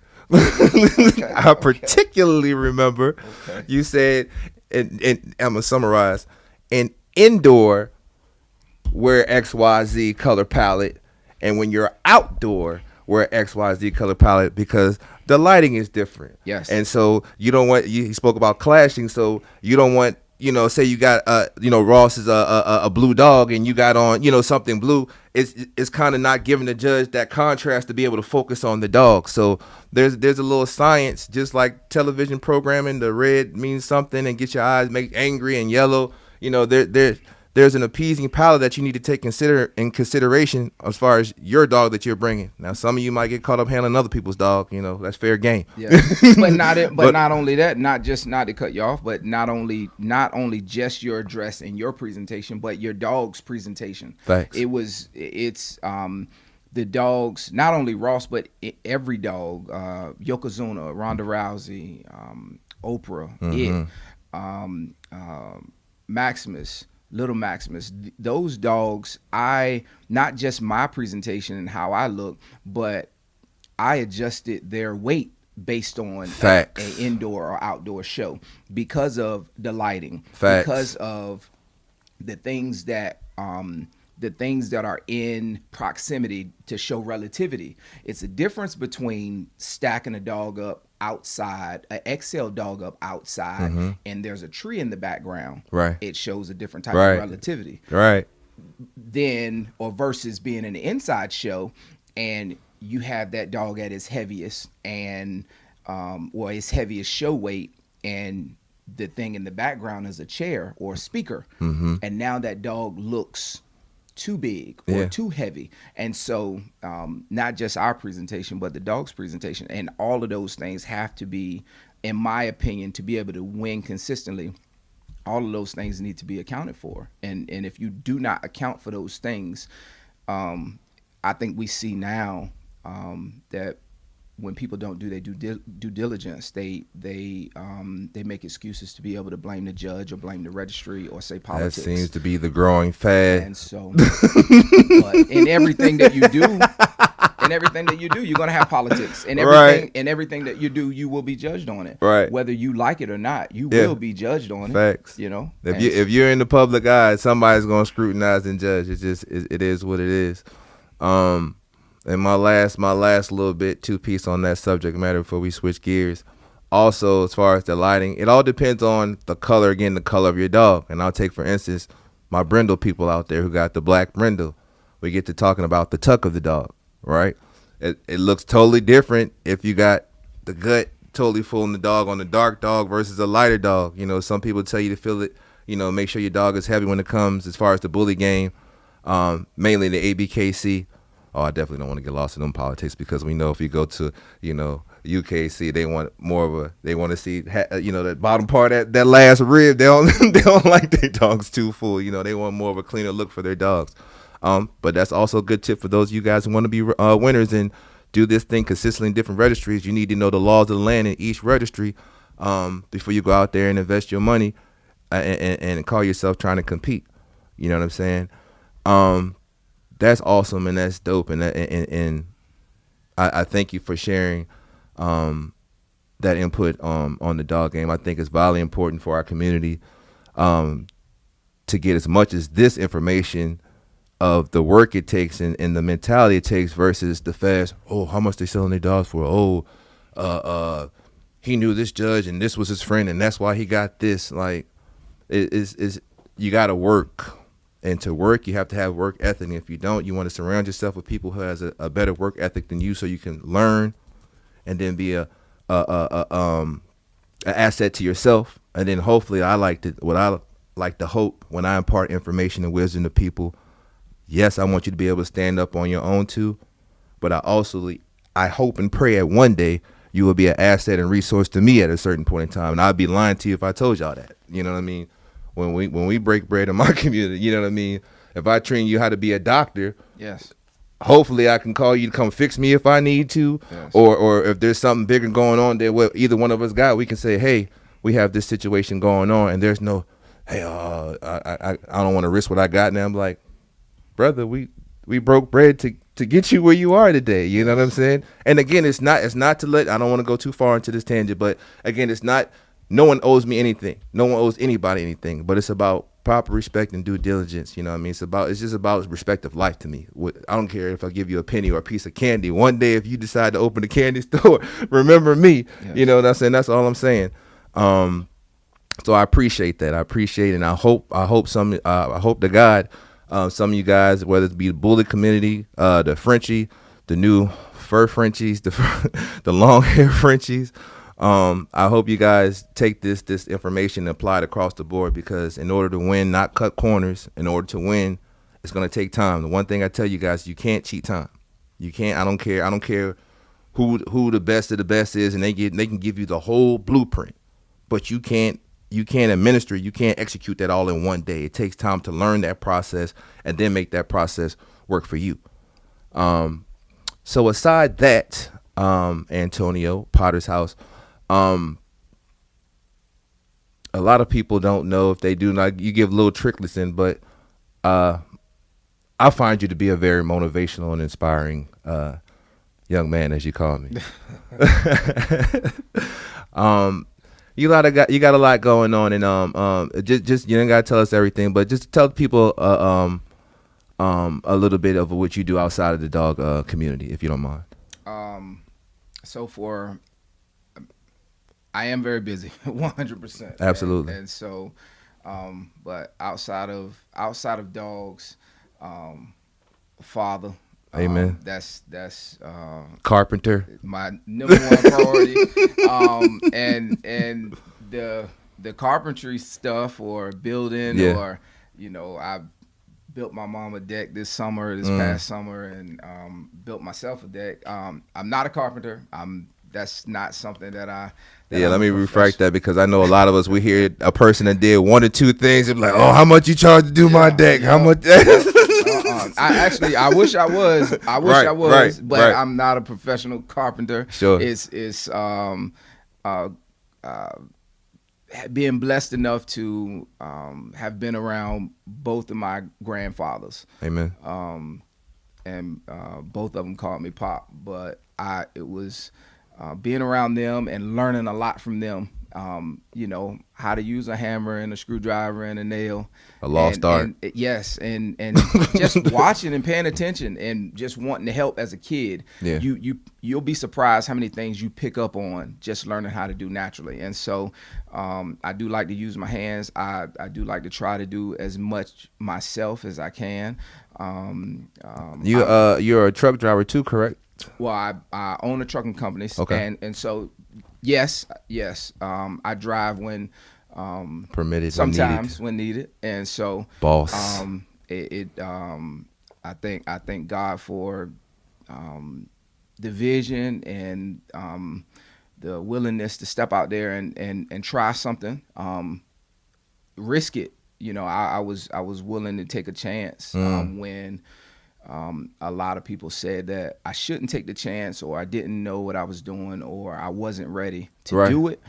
S4: you said, and I'm going to summarize, an indoor wear XYZ color palette, and when you're outdoor, wear XYZ color palette, because the lighting is different.
S3: Yes.
S4: And so you don't want, you spoke about clashing, so you don't want, you know, say you got, Ross is a blue dog and you got on, something blue. It's kind of not giving the judge that contrast to be able to focus on the dog. So there's a little science, just like television programming. The red means something and gets your eyes make angry, and yellow, there's an appeasing palette that you need to take in consideration as far as your dog that you're bringing. Now, some of you might get caught up handling other people's dog. That's fair game.
S3: Yeah, but not only that, not to cut you off, but not only just your dress and your presentation, but your dog's presentation.
S4: Facts.
S3: It's the dogs, not only Ross, but every dog, Yokozuna, Ronda Rousey, Oprah, Maximus, Little Maximus, those dogs, not just my presentation and how I look, but I adjusted their weight based on an indoor or outdoor show because of the lighting, because of the things that are in proximity to show relativity. It's a difference between stacking a dog up outside, an XL dog up outside, and there's a tree in the background.
S4: Right.
S3: It shows a different type of relativity.
S4: Right.
S3: Then, or versus being an inside show, and you have that dog at its heaviest and or its heaviest show weight, and the thing in the background is a chair or a speaker, and now that dog looks too big or too heavy. And so not just our presentation, but the dog's presentation, and all of those things have to be, in my opinion, to be able to win consistently, all of those things need to be accounted for. And if you do not account for those things, I think we see now that when people don't do their due diligence, they make excuses to be able to blame the judge or blame the registry or say politics.
S4: That seems to be the growing fad.
S3: And so, but in everything that you do, you're gonna have politics. And everything that you do, you will be judged on it.
S4: Right.
S3: Whether you like it or not, you will be judged on it.
S4: Facts. If you're in the public eye, somebody's gonna scrutinize and judge. It is what it is. And my last little bit, two-piece on that subject matter before we switch gears. Also, as far as the lighting, it all depends on the color of your dog. And I'll take, for instance, my brindle people out there who got the black brindle. We get to talking about the tuck of the dog, right? It looks totally different if you got the gut totally fooling the dog on the dark dog versus a lighter dog. Some people tell you to feel it, make sure your dog is heavy when it comes as far as the bully game, mainly the ABKC. Oh, I definitely don't want to get lost in them politics, because we know if you go to, UKC, they want to see, that bottom part, that last rib. They don't like their dogs too full. They want more of a cleaner look for their dogs. But that's also a good tip for those of you guys who want to be winners and do this thing consistently in different registries. You need to know the laws of the land in each registry before you go out there and invest your money and call yourself trying to compete. You know what I'm saying? That's awesome and that's dope, and I thank you for sharing that input on the dog game. I think it's vitally important for our community to get as much as this information of the work it takes and the mentality it takes versus the fast, oh, how much they selling their dogs for? Oh, he knew this judge and this was his friend and that's why he got this. Like, is you got to work. And to work, you have to have work ethic. And if you don't, you want to surround yourself with people who has a better work ethic than you so you can learn and then be a asset to yourself. And then hopefully I like to hope when I impart information and wisdom to people, yes, I want you to be able to stand up on your own too, but I hope and pray that one day you will be an asset and resource to me at a certain point in time. And I'd be lying to you if I told y'all that. You know what I mean? When we break bread in my community, you know what I mean? If I train you how to be a doctor,
S3: yes,
S4: hopefully I can call you to come fix me if I need to,
S3: yes.
S4: or if there's something bigger going on there where either one of us got, we can say, hey, we have this situation going on, and there's no, hey, I don't want to risk what I got now. I'm like, brother, we broke bread to get you where you are today. You know what I'm saying? And again, it's not to let, I don't want to go too far into this tangent, but again, it's not, no one owes me anything. No one owes anybody anything, but it's about proper respect and due diligence. You know what I mean? It's just about respect of life to me. I don't care if I give you a penny or a piece of candy. One day, if you decide to open a candy store, remember me. Yes. You know what I'm saying? That's all I'm saying. So I appreciate that. I appreciate it. And I hope to God, some of you guys, whether it be the bullet community, the Frenchie, the new fur Frenchies, the long hair Frenchies, I hope you guys take this information and apply it across the board, because in order to win, not cut corners, in order to win, it's going to take time. The one thing I tell you guys, you can't cheat time. You can't. I don't care who the best of the best is, and they can give you the whole blueprint, but you can't administer, you can't execute that all in one day. It takes time to learn that process and then make that process work for you. So aside that, Antonio, Potter's House, a lot of people don't know, if they do not, you give little tricklets in, but I find you to be a very motivational and inspiring young man, as you call me. You got a lot going on, and just you don't gotta tell us everything, but just tell people a little bit of what you do outside of the dog community, if you don't mind.
S3: I am very busy, 100%.
S4: Absolutely.
S3: And so, but outside of dogs, father.
S4: Amen.
S3: That's
S4: carpenter.
S3: My number one priority. And the carpentry stuff, or building, or I built my mom a deck this past summer, and built myself a deck. I'm not a carpenter. That's not something that I.
S4: Let me refract that, because I know a lot of us, we hear a person that did one or two things and like, oh, how much you charge to do my deck? How much?
S3: I wish I was.
S4: Right,
S3: but I'm not a professional carpenter.
S4: Sure.
S3: It's being blessed enough to have been around both of my grandfathers.
S4: Amen.
S3: And both of them called me Pop, but it was being around them and learning a lot from them. How to use a hammer and a screwdriver and a nail.
S4: A lost art.
S3: Yes, and just watching and paying attention and just wanting to help as a kid.
S4: Yeah.
S3: You'll be surprised how many things you pick up on just learning how to do naturally. And so I do like to use my hands. I do like to try to do as much myself as I can.
S4: You're a truck driver too, correct?
S3: Well, I own a trucking company.
S4: Okay.
S3: And so yes. I drive when
S4: permitted,
S3: sometimes when needed. And so
S4: boss.
S3: I thank God for the vision and the willingness to step out there and try something, risk it. I was willing to take a chance when a lot of people said that I shouldn't take the chance, or I didn't know what I was doing, or I wasn't ready to do it.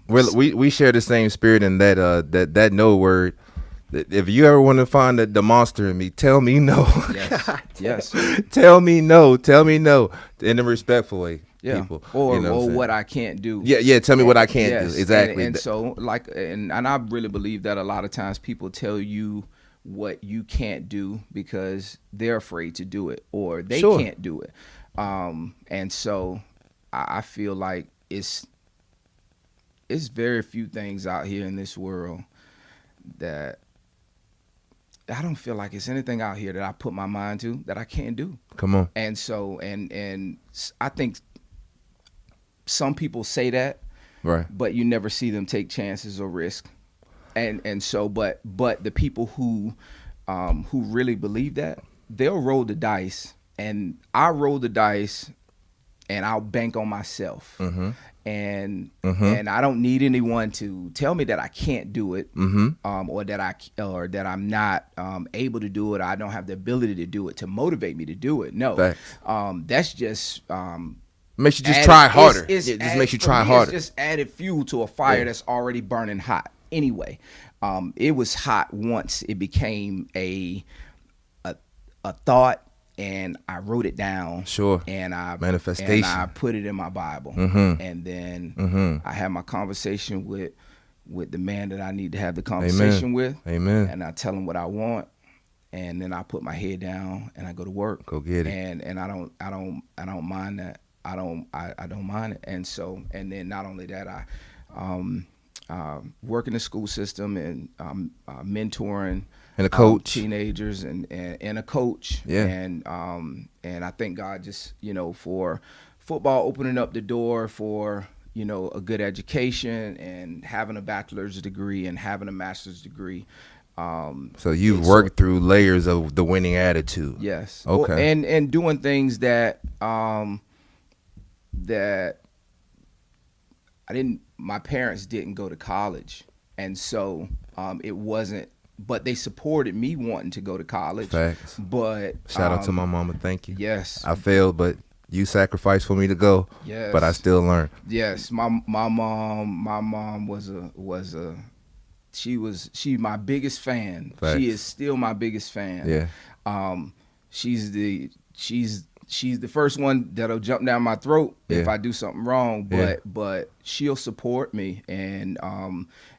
S4: We share the same spirit in that no word. If you ever want to find the monster in me, tell me no.
S3: Yes. Yes.
S4: Tell me no. Tell me no in a respectful way.
S3: Yeah.
S4: People,
S3: Or
S4: you know
S3: or what I can't do.
S4: Yeah. Tell me what I can't
S3: Yes.
S4: do. Exactly.
S3: And so like and I really believe that a lot of times people tell you what you can't do because they're afraid to do it or they
S4: Sure.
S3: can't do it. And so I feel like it's very few things out here in this world that I don't feel like it's anything out here that I put my mind to that I can't do.
S4: Come on.
S3: And so and I think some people say that,
S4: Right.
S3: but you never see them take chances or risk. And so but the people who really believe that, they'll roll the dice, and I roll the dice and I'll bank on myself.
S4: Mm-hmm.
S3: And
S4: Mm-hmm.
S3: and I don't need anyone to tell me that I can't do it,
S4: Mm-hmm.
S3: or that I'm not able to do it. Or I don't have the ability to do it to motivate me to do it. No,
S4: Facts.
S3: that's just
S4: Makes you just
S3: added-
S4: try harder.
S3: it's
S4: It just
S3: added-
S4: makes you
S3: for
S4: try
S3: me,
S4: harder.
S3: It's just added fuel to a fire
S4: Yeah.
S3: that's already burning hot. Anyway, it was hot once it became a thought, and I wrote it down.
S4: Sure.
S3: And I
S4: Manifestation.
S3: And I put it in my Bible.
S4: Mhm.
S3: And then
S4: Mhm.
S3: I had my conversation with the man that I need to have the conversation with.
S4: Amen.
S3: And I tell him what I want, and then I put my head down and I go to work.
S4: Go get it.
S3: And I don't mind that. I don't mind it. And so, and then not only that, I work in the school system and mentoring
S4: And a coach.
S3: teenagers and a coach.
S4: Yeah.
S3: And I thank God just, for football opening up the door for, a good education and having a bachelor's degree and having a master's degree.
S4: So you've worked through layers of the winning attitude.
S3: Yes.
S4: Okay.
S3: And doing things that that my parents didn't go to college, and so it wasn't, but they supported me wanting to go to college.
S4: Facts.
S3: But
S4: Shout out to my mama. Thank you.
S3: Yes.
S4: I failed, but you sacrificed for me to go.
S3: Yes.
S4: But I still learned.
S3: Yes, my mom was my biggest fan.
S4: Facts.
S3: She is still my biggest fan.
S4: Yeah.
S3: She's the first one that'll jump down my throat if
S4: Yeah.
S3: I do something wrong,
S4: Yeah.
S3: but she'll support me, and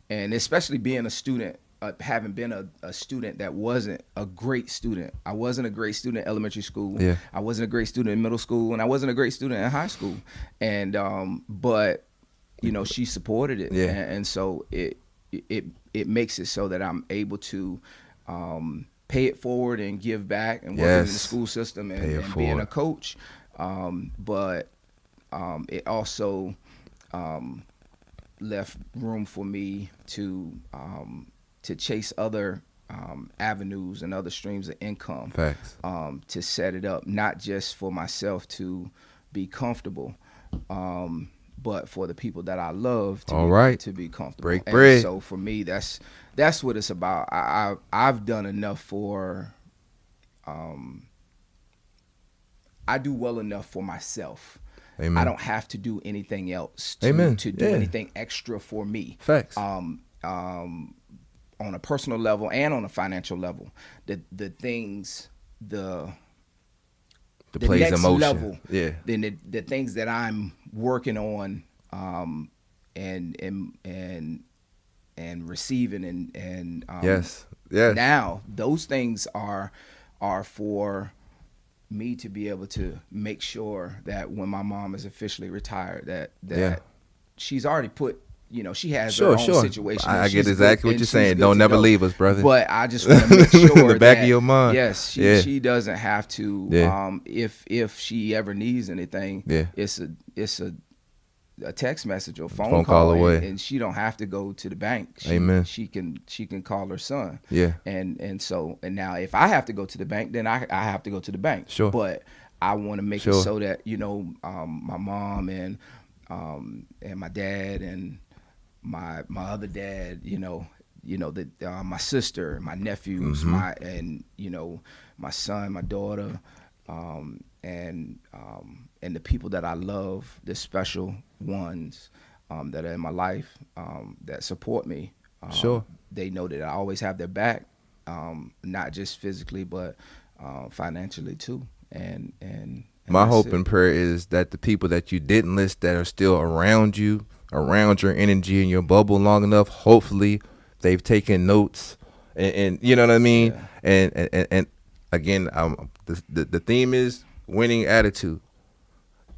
S3: especially being a student, having been a student that wasn't a great student. I wasn't a great student in elementary school.
S4: Yeah.
S3: I wasn't a great student in middle school, and I wasn't a great student in high school. And but she supported it,
S4: Yeah.
S3: and so it makes it so that I'm able to pay it forward and give back and working in the
S4: Yes.
S3: school system
S4: Pay it
S3: and being
S4: forward.
S3: a coach. But it also left room for me to chase other avenues and other streams of income.
S4: Facts.
S3: To set it up, not just for myself to be comfortable, but for the people that I love to be comfortable.
S4: Break
S3: and
S4: bread.
S3: So for me, that's what it's about. I've done enough for. I do well enough for myself.
S4: Amen.
S3: I don't have to do anything else to
S4: Amen.
S3: do
S4: Yeah.
S3: anything extra for me.
S4: Facts.
S3: On a personal level and on a financial level, the things the
S4: plays
S3: next
S4: emotion.
S3: level,
S4: Yeah.
S3: then the things that I'm working on, and receiving and
S4: Yes. Yes.
S3: now those things are for me to be able to make sure that when my mom is officially retired, that
S4: Yeah.
S3: she's already put. She has
S4: Sure,
S3: her own
S4: sure.
S3: situation.
S4: I
S3: and
S4: get
S3: she's
S4: exactly
S3: good-
S4: what
S3: and
S4: you're
S3: she's
S4: saying.
S3: good
S4: Don't
S3: to
S4: never
S3: go.
S4: leave us, brother.
S3: But I just want to make sure
S4: The back
S3: that,
S4: of your mind.
S3: Yes,
S4: Yeah.
S3: she doesn't have to.
S4: Yeah.
S3: If she ever needs anything,
S4: Yeah.
S3: it's a text message or phone,
S4: Phone call away.
S3: and she don't have to go to the bank.
S4: Amen.
S3: She can call her son.
S4: Yeah.
S3: And now if I have to go to the bank, then I have to go to the bank.
S4: Sure.
S3: But I want to make
S4: Sure.
S3: it so that my mom and my dad and my other dad, my sister, my nephews,
S4: Mm-hmm.
S3: my son, my daughter, and the people that I love, the special ones that are in my life, that support me.
S4: Sure.
S3: They know that I always have their back, not just physically, but financially too. And
S4: My
S3: that's
S4: hope
S3: it.
S4: and prayer is that the people that you didn't list that are still around you, around your energy and your bubble long enough, hopefully they've taken notes and you know what I mean?
S3: Yeah.
S4: And again, the theme is winning attitude.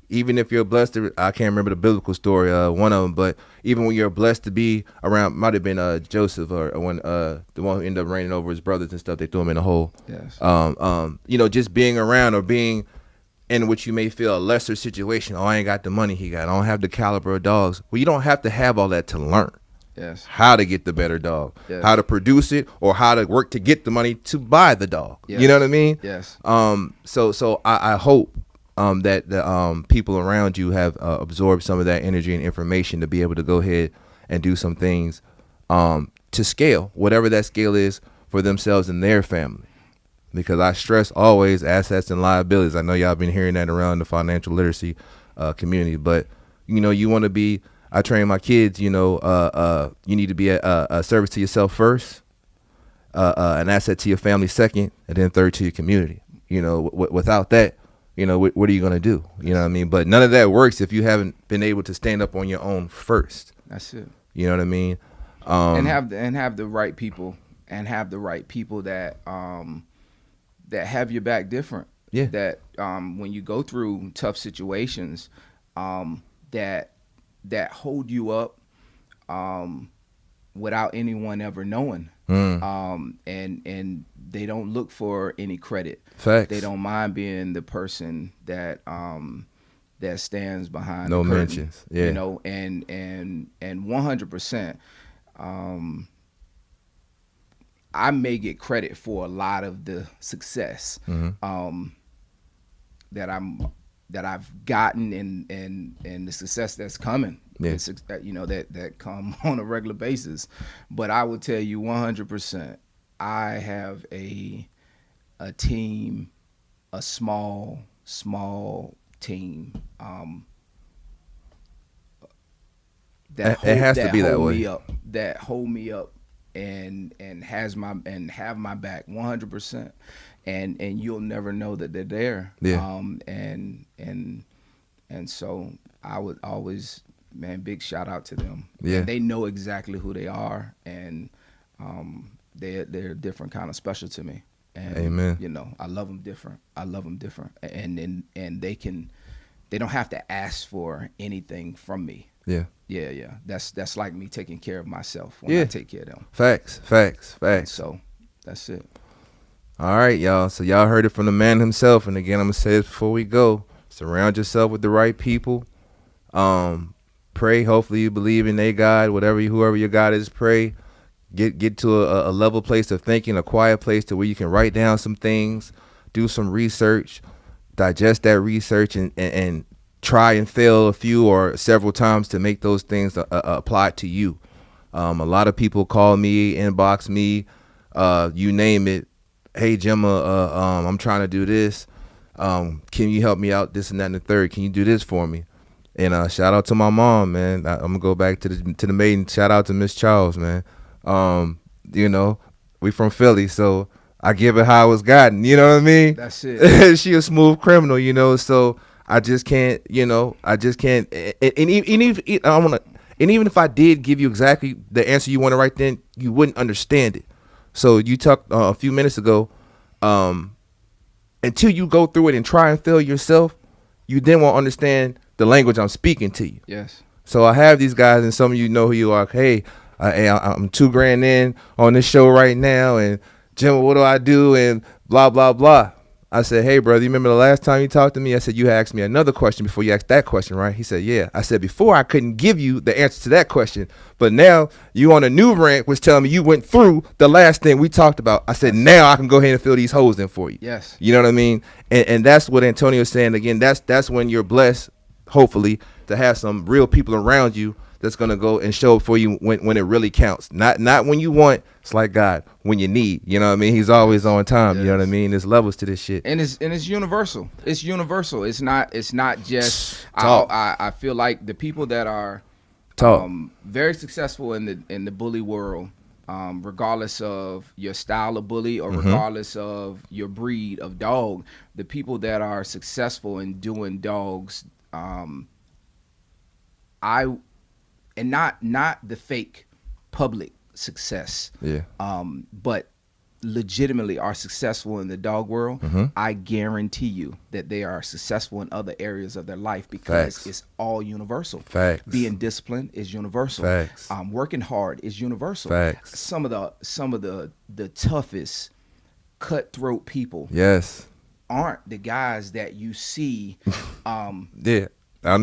S4: Even if you're blessed to, I can't remember the biblical story, one of them, but even when you're blessed to be around, might have been Joseph or when the one who ended up reigning over his brothers and stuff, they threw him in a hole.
S3: Yes.
S4: You know, just being around or being in which you may feel a lesser situation. Oh, I ain't got the money he got. I don't have the caliber of dogs. Well, you don't have to have all that to learn.
S3: Yes.
S4: How to get the better dog,
S3: Yes.
S4: how to produce it, or how to work to get the money to buy the dog.
S3: Yes.
S4: You know what I mean?
S3: Yes.
S4: So I hope that the people around you have absorbed some of that energy and information to be able to go ahead and do some things to scale, whatever that scale is for themselves and their family. Because I stress always assets and liabilities. I know y'all been hearing that around the financial literacy community, but you know, you want to be. I train my kids. You know, you need to be a service to yourself first, an asset to your family second, and then third to your community. You know, without that, you know, what are you gonna do? You know what I mean? But none of that works if you haven't been able to stand up on your own first.
S3: That's it.
S4: You know what I mean?
S3: And have the right people, and have the right people that that have your back different.
S4: Yeah.
S3: That when you go through tough situations, that hold you up without anyone ever knowing. And they don't look for any credit.
S4: Facts.
S3: They don't mind being the person that that stands behind
S4: No
S3: the curtain,
S4: mentions. Yeah.
S3: you know, and 100%. I may get credit for a lot of the success that I've gotten and the success that's coming.
S4: Yeah.
S3: You know, that come on a regular basis. But I would tell you 100%, I have a team, a small team. That
S4: It has to be that
S3: hold
S4: way.
S3: me up, that hold me up and have my back 100%, and you'll never know that they're there.
S4: Yeah.
S3: And so I would always, man, big shout out to them.
S4: Yeah.
S3: And they know exactly who they are, and they're a different kind of special to me. And
S4: Amen.
S3: you know, I love them different. And they don't have to ask for anything from me.
S4: Yeah.
S3: Yeah. That's like me taking care of myself when I take care of them.
S4: Facts.
S3: So that's it.
S4: All right, y'all. So y'all heard it from the man himself. And again, I'm gonna say this before we go: surround yourself with the right people. Pray. Hopefully, you believe in a God, whoever your God is. Pray. Get to a level place of thinking, a quiet place to where you can write down some things, do some research, digest that research, and try and fail a few or several times to make those things apply to you. A lot of people call me, inbox me, you name it. Hey, Gemma, I'm trying to do this. Can you help me out? This and that and the third. Can you do this for me? And shout out to my mom, man. I'm gonna go back to the maiden. Shout out to Miss Charles, man. You know, we from Philly, so I give it how it was gotten. You know what I mean?
S3: That's it.
S4: She a smooth criminal, you know. So I just can't, you know. And even if I did give you exactly the answer you wanted right then, you wouldn't understand it. So you talked a few minutes ago. Until you go through it and try and fail yourself, you then won't understand the language I'm speaking to you.
S3: Yes.
S4: So I have these guys, and some of you know who you are. Hey, I'm $2,000 in on this show right now, and Jim, what do I do? And blah blah blah. I said, hey, brother, you remember the last time you talked to me? I said, you asked me another question before you asked that question, right? He said, yeah. I said, before I couldn't give you the answer to that question, but now you on a new rant was telling me you went through the last thing we talked about. I said, now I can go ahead and fill these holes in for you.
S3: Yes.
S4: You know what I mean? And that's what Antonio is saying. Again, that's when you're blessed, hopefully, to have some real people around you that's going to go and show up for you when it really counts. Not when you want. It's like God, when you need. You know what I mean? He's always on time. Yes. You know what I mean? There's levels to this shit.
S3: And it's universal. It's universal. It's not just
S4: Talk.
S3: I feel like the people that are
S4: Talk.
S3: Very successful in the bully world, regardless of your style of bully or regardless of your breed of dog. The people that are successful in doing dogs, not the fake public success, but legitimately are successful in the dog world, I guarantee you that they are successful in other areas of their life because it's all universal.
S4: Facts.
S3: Being disciplined is universal.
S4: Facts.
S3: Working hard is universal.
S4: Facts.
S3: Some of the toughest cutthroat people aren't the guys that you see
S4: on the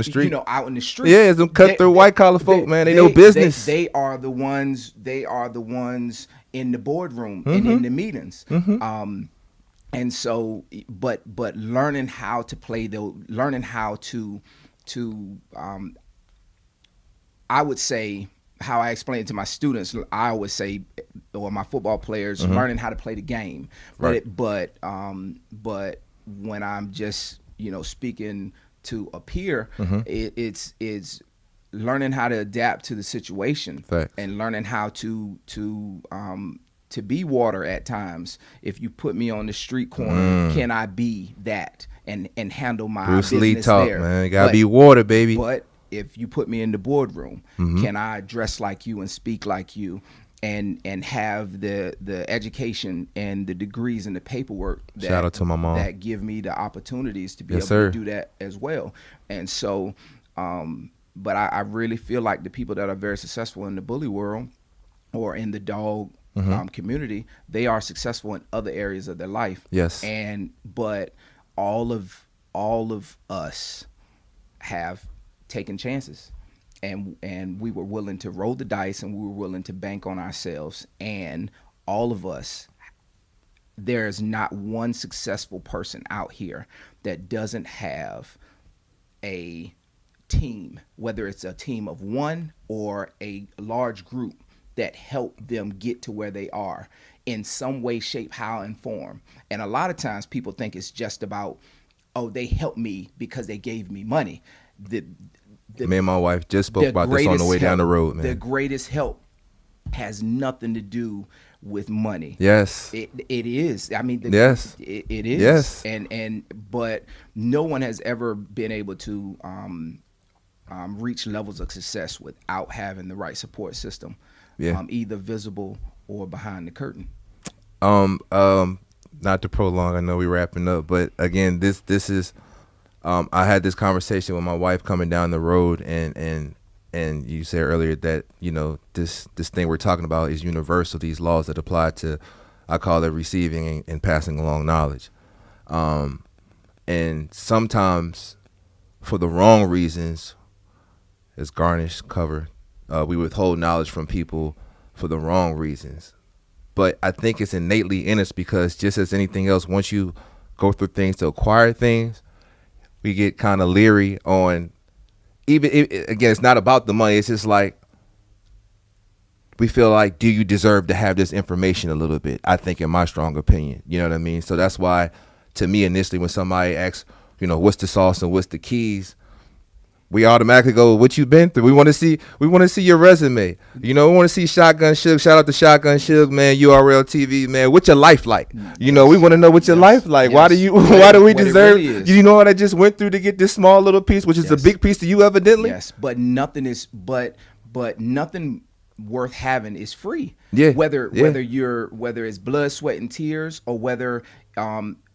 S4: street.
S3: Out in the street.
S4: Yeah, it's them cutthroat white collar folk, man. They know business.
S3: They are the ones in the boardroom and in the meetings. And so, but learning how to play learning how to I would say, how I explain it to my students, I always say, or my football players, learning how to play the game.
S4: Right.
S3: But when I'm just speaking to a peer, it's learning how to adapt to the situation.
S4: Facts.
S3: And learning how to be water at times. If you put me on the street corner, can I be that and handle my
S4: Bruce
S3: business
S4: Lee talk,
S3: there?
S4: man. You gotta be water, baby.
S3: But if you put me in the boardroom, can I dress like you and speak like you? And have the education and the degrees and the paperwork that,
S4: shout out to my mom,
S3: that give me the opportunities to be able to do that as well. And so, but I really feel like the people that are very successful in the bully world or in the dog community, they are successful in other areas of their life.
S4: Yes.
S3: But all of us have taken chances. And we were willing to roll the dice, and we were willing to bank on ourselves. And all of us, there's not one successful person out here that doesn't have a team, whether it's a team of one or a large group that helped them get to where they are in some way, shape, how, and form. And a lot of times people think it's just about, oh, they helped me because they gave me money.
S4: Me and my wife just spoke about this on the way down the road, man.
S3: The greatest help has nothing to do with money.
S4: Yes.
S3: It is. I mean,
S4: yes.
S3: It is.
S4: Yes.
S3: But no one has ever been able to reach levels of success without having the right support system.
S4: Yeah.
S3: Either visible or behind the curtain.
S4: Not to prolong, I know we're wrapping up, but again, this is I had this conversation with my wife coming down the road, and you said earlier that this thing we're talking about is universal. These laws that apply to, I call it receiving and passing along knowledge, and sometimes for the wrong reasons, as garnish cover, we withhold knowledge from people for the wrong reasons. But I think it's innately in us because just as anything else, once you go through things to acquire things, we get kind of leery on, again, it's not about the money. It's just like, we feel like, do you deserve to have this information a little bit? I think in my strong opinion, you know what I mean? So that's why, to me, initially, when somebody asks, what's the sauce and what's the keys, we automatically go, what you been through? We want to see your resume. We want to see Shotgun Shug. Shout out to Shotgun Shug, man. URL TV, man. What's your life like? We want to know what your life like. Yes. Why do we deserve? Really what I just went through to get this small little piece, which is a big piece to you, evidently.
S3: Yes, but nothing is, but nothing worth having is free.
S4: Yeah.
S3: Whether it's blood, sweat, and tears, or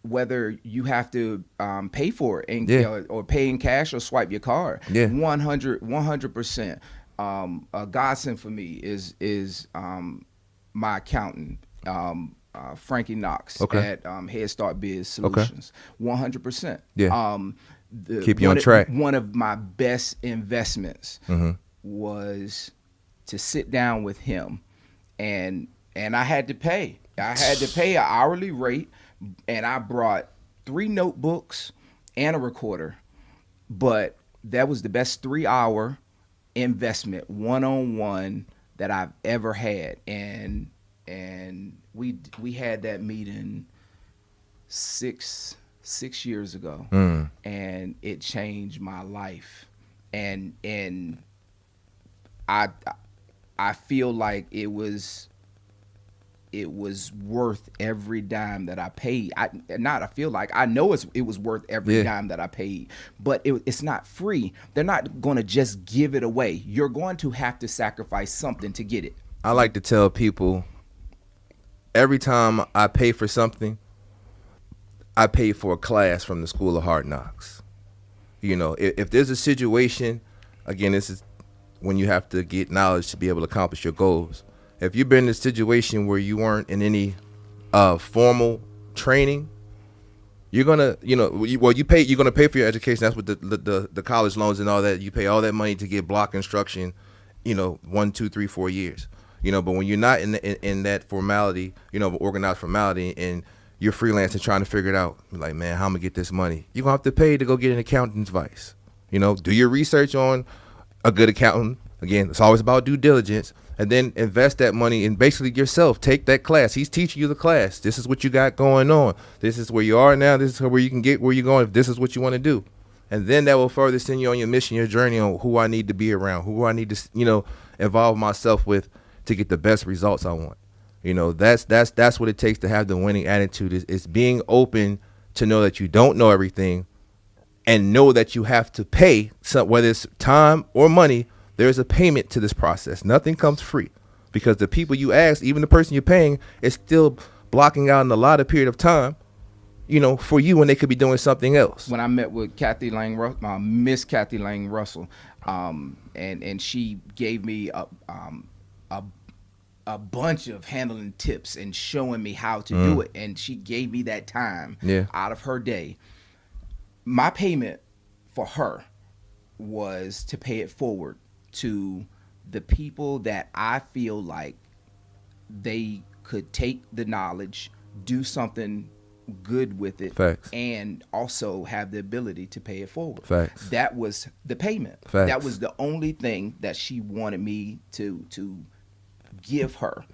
S3: whether you have to pay for it and or pay in cash or swipe your card. 100%. A godsend for me is my accountant, Frankie Knox at Head Start Biz Solutions. 100%.
S4: Yeah. Keep you on track.
S3: One of my best investments was to sit down with him, and I had to pay. I had to pay an hourly rate. And I brought 3 notebooks and a recorder, but that was the best 3-hour investment one-on-one that I've ever had. And we had that meeting six years ago, and it changed my life. And I feel like it was worth every dime that I paid. I know it was worth every dime that I paid, but it's not free. They're not going to just give it away. You're going to have to sacrifice something to get it.
S4: I like to tell people, every time I pay for something, I pay for a class from the School of Hard Knocks. You know, if there's a situation, again, this is when you have to get knowledge to be able to accomplish your goals. If you've been in a situation where you weren't in any formal training, you're gonna, you're gonna pay for your education. That's what the college loans and all that. You pay all that money to get block instruction, 1, 2, 3, 4 years. But when you're not in that formality, organized formality, and you're freelancing trying to figure it out, you're like, man, how am I gonna get this money? You're gonna have to pay to go get an accountant's advice. Do your research on a good accountant. Again, it's always about due diligence. And then invest that money in basically yourself. Take that class. He's teaching you the class. This is what you got going on. This is where you are now. This is where you can get where you're going if this is what you want to do. And then that will further send you on your mission, your journey on who I need to be around, who I need to, involve myself with to get the best results I want. That's what it takes to have the winning attitude is being open to know that you don't know everything and know that you have to pay, whether it's time or money. There's a payment to this process. Nothing comes free because the people you ask, even the person you're paying, is still blocking out in a lot of period of time, for you when they could be doing something else.
S3: When I met with Miss Kathy Lang Russell, and she gave me a bunch of handling tips and showing me how to do it, and she gave me that time out of her day. My payment for her was to pay it forward to the people that I feel like they could take the knowledge, do something good with it,
S4: Facts.
S3: And also have the ability to pay it forward.
S4: Facts.
S3: That was the payment.
S4: Facts.
S3: That was the only thing that she wanted me to give her,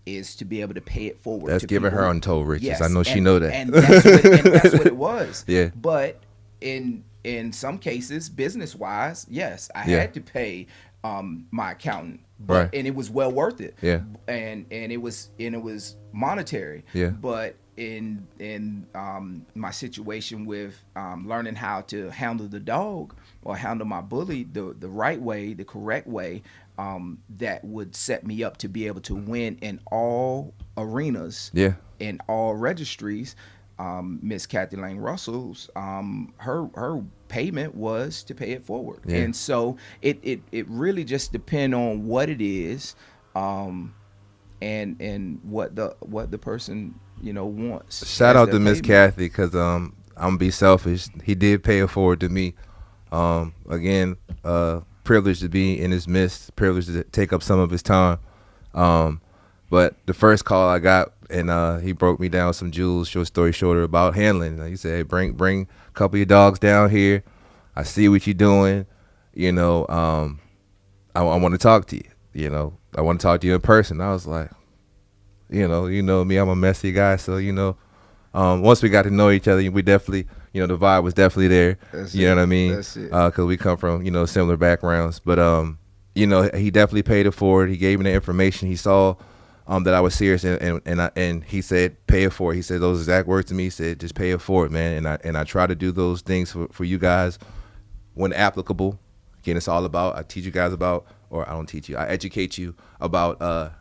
S3: is to be able to pay it forward.
S4: That's giving her untold riches.
S3: Yes.
S4: I know she know that.
S3: And that's what it was.
S4: Yeah.
S3: But in some cases, business wise, yes, I had to pay my accountant, but and it was well worth it.
S4: Yeah.
S3: And it was monetary.
S4: Yeah.
S3: But in my situation with learning how to handle the dog or handle my bully the right way, the correct way, that would set me up to be able to win in all arenas.
S4: Yeah.
S3: In all registries. Miss Kathy Lang Russell's her payment was to pay it forward, and so it really just depend on what it is, and what the person wants.
S4: Shout out to Miss Kathy, because I'm gonna be selfish. He did pay it forward to me. Again, privileged to be in his midst, privileged to take up some of his time. But the first call I got, and he broke me down some jewels, short story shorter, about handling. He said, hey, bring a couple of your dogs down here. I see what you're doing. I want to talk to you. I want to talk to you in person. I was like, you know me, I'm a messy guy. So, once we got to know each other, we definitely, the vibe was definitely there. You know what I mean?
S3: That's it.
S4: Because we come from, similar backgrounds. But, he definitely paid it forward. He gave me the information. He saw that I was serious, and he said, pay it forward. He said those exact words to me. He said, just pay it forward, man. And I try to do those things for you guys when applicable. Again, it's all about, I teach you guys about, or I don't teach you, I educate you about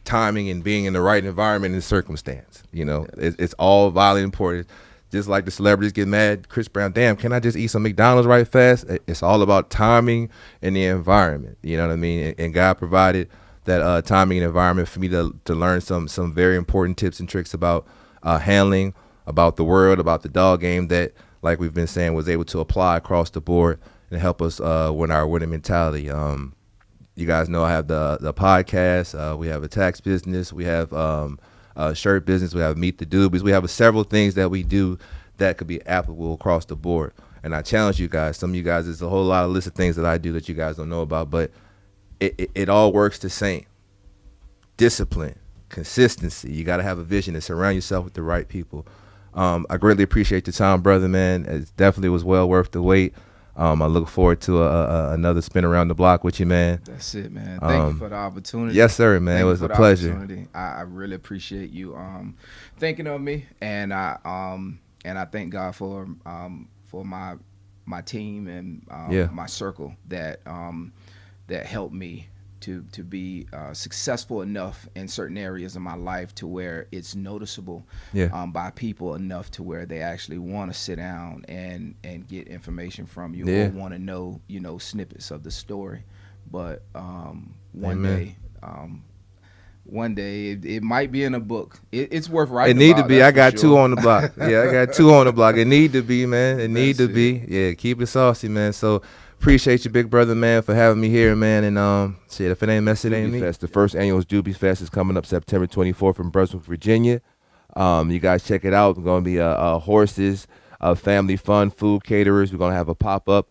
S4: timing and being in the right environment and circumstance. It's all vitally important. Just like the celebrities get mad, Chris Brown, damn, can I just eat some McDonald's right fast? It's all about timing and the environment. You know what I mean? And God provided that timing and environment for me to learn some very important tips and tricks about handling, about the world, about the dog game that, like we've been saying, was able to apply across the board and help us win our winning mentality. You guys know I have the podcast. We have a tax business. We have a shirt business. We have Meet the Doobies. We have several things that we do that could be applicable across the board. And I challenge you guys. Some of you guys, there's a whole lot of list of things that I do that you guys don't know about, but it all works the same. Discipline, consistency. You got to have a vision and surround yourself with the right people. I greatly appreciate your time, brother, man. It definitely was well worth the wait. I look forward to another spin around the block with you, man.
S3: That's it, man. Thank you for the opportunity.
S4: Yes, sir, man. It was a pleasure.
S3: I really appreciate you thinking of me, and I thank God for my team and my circle that helped me to be successful enough in certain areas of my life to where it's noticeable by people enough to where they actually want to sit down and get information from you or want to know, snippets of the story. But one day it might be in a book. It's worth writing.
S4: It need
S3: about,
S4: to be. I got
S3: sure.
S4: 2 on the block. Yeah, I got 2 on the block. It need to be, man. It need to be. Yeah, keep it saucy, man. So appreciate you, big brother, man, for having me here, man. And shit, if it ain't messy, it ain't me. The first annual Juby Fest is coming up September 24th in Brunswick, Virginia. You guys check it out. We're gonna be horses, family fun, food caterers. We're gonna have a pop up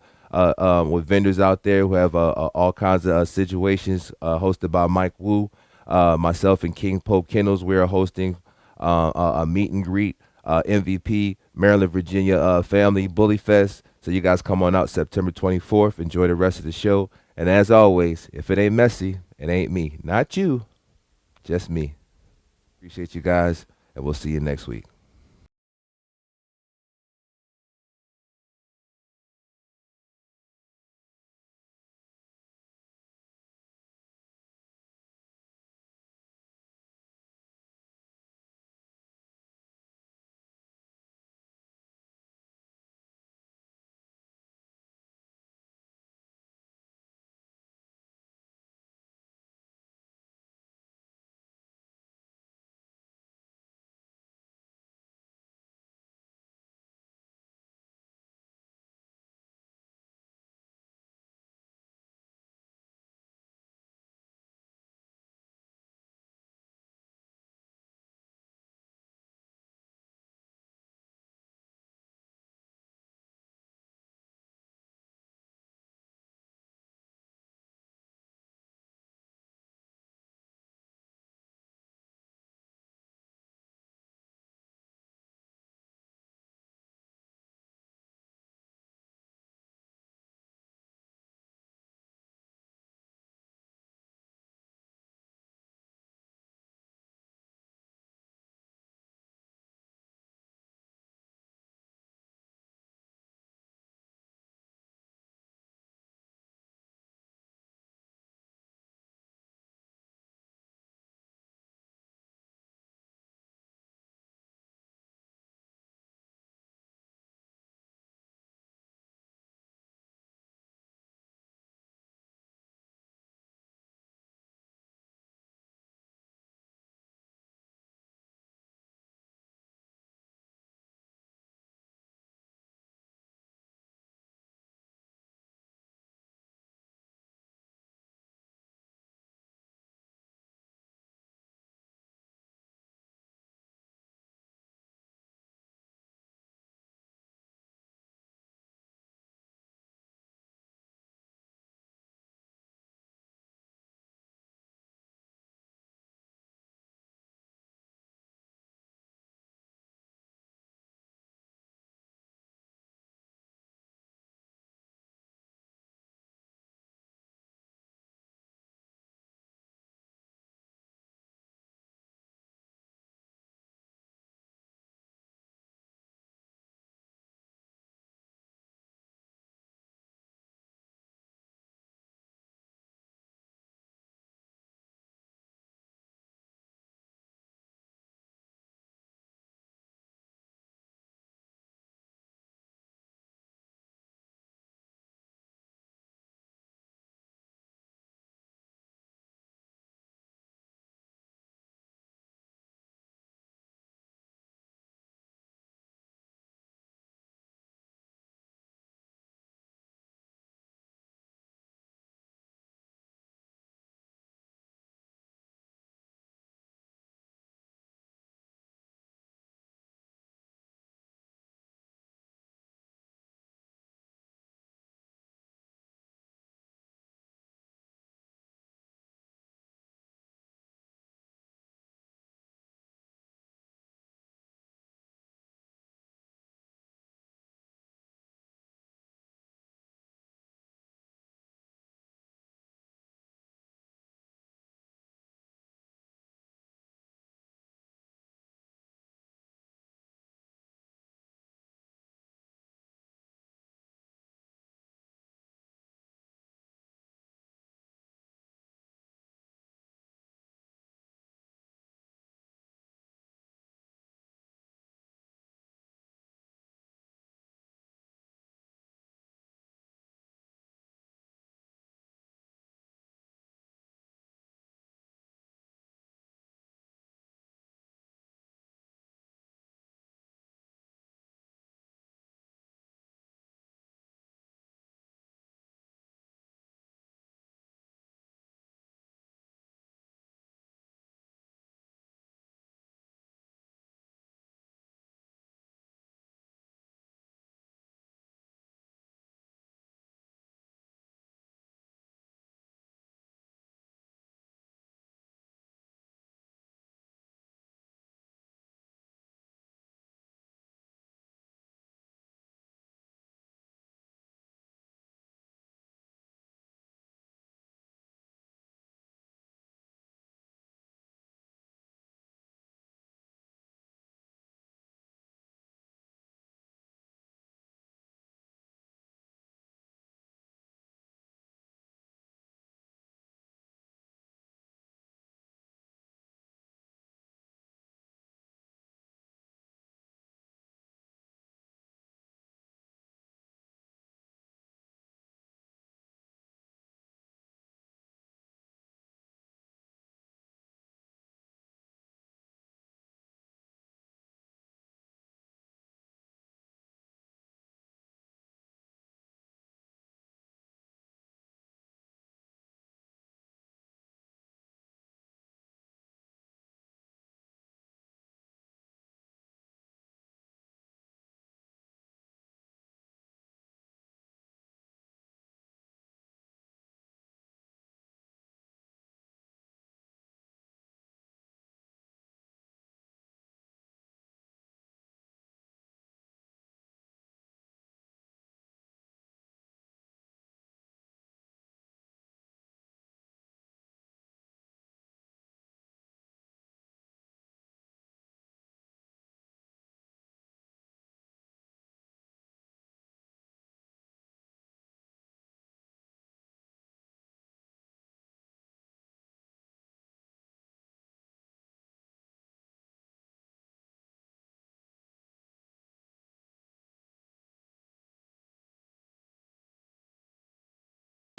S4: with vendors out there who have all kinds of situations hosted by Mike Wu. Myself and King Pope Kennels, we are hosting a meet and greet, MVP Maryland, Virginia family Bully Fest. So you guys come on out September 24th. Enjoy the rest of the show. And as always, if it ain't messy, it ain't me. Not you, just me. Appreciate you guys, and we'll see you next week.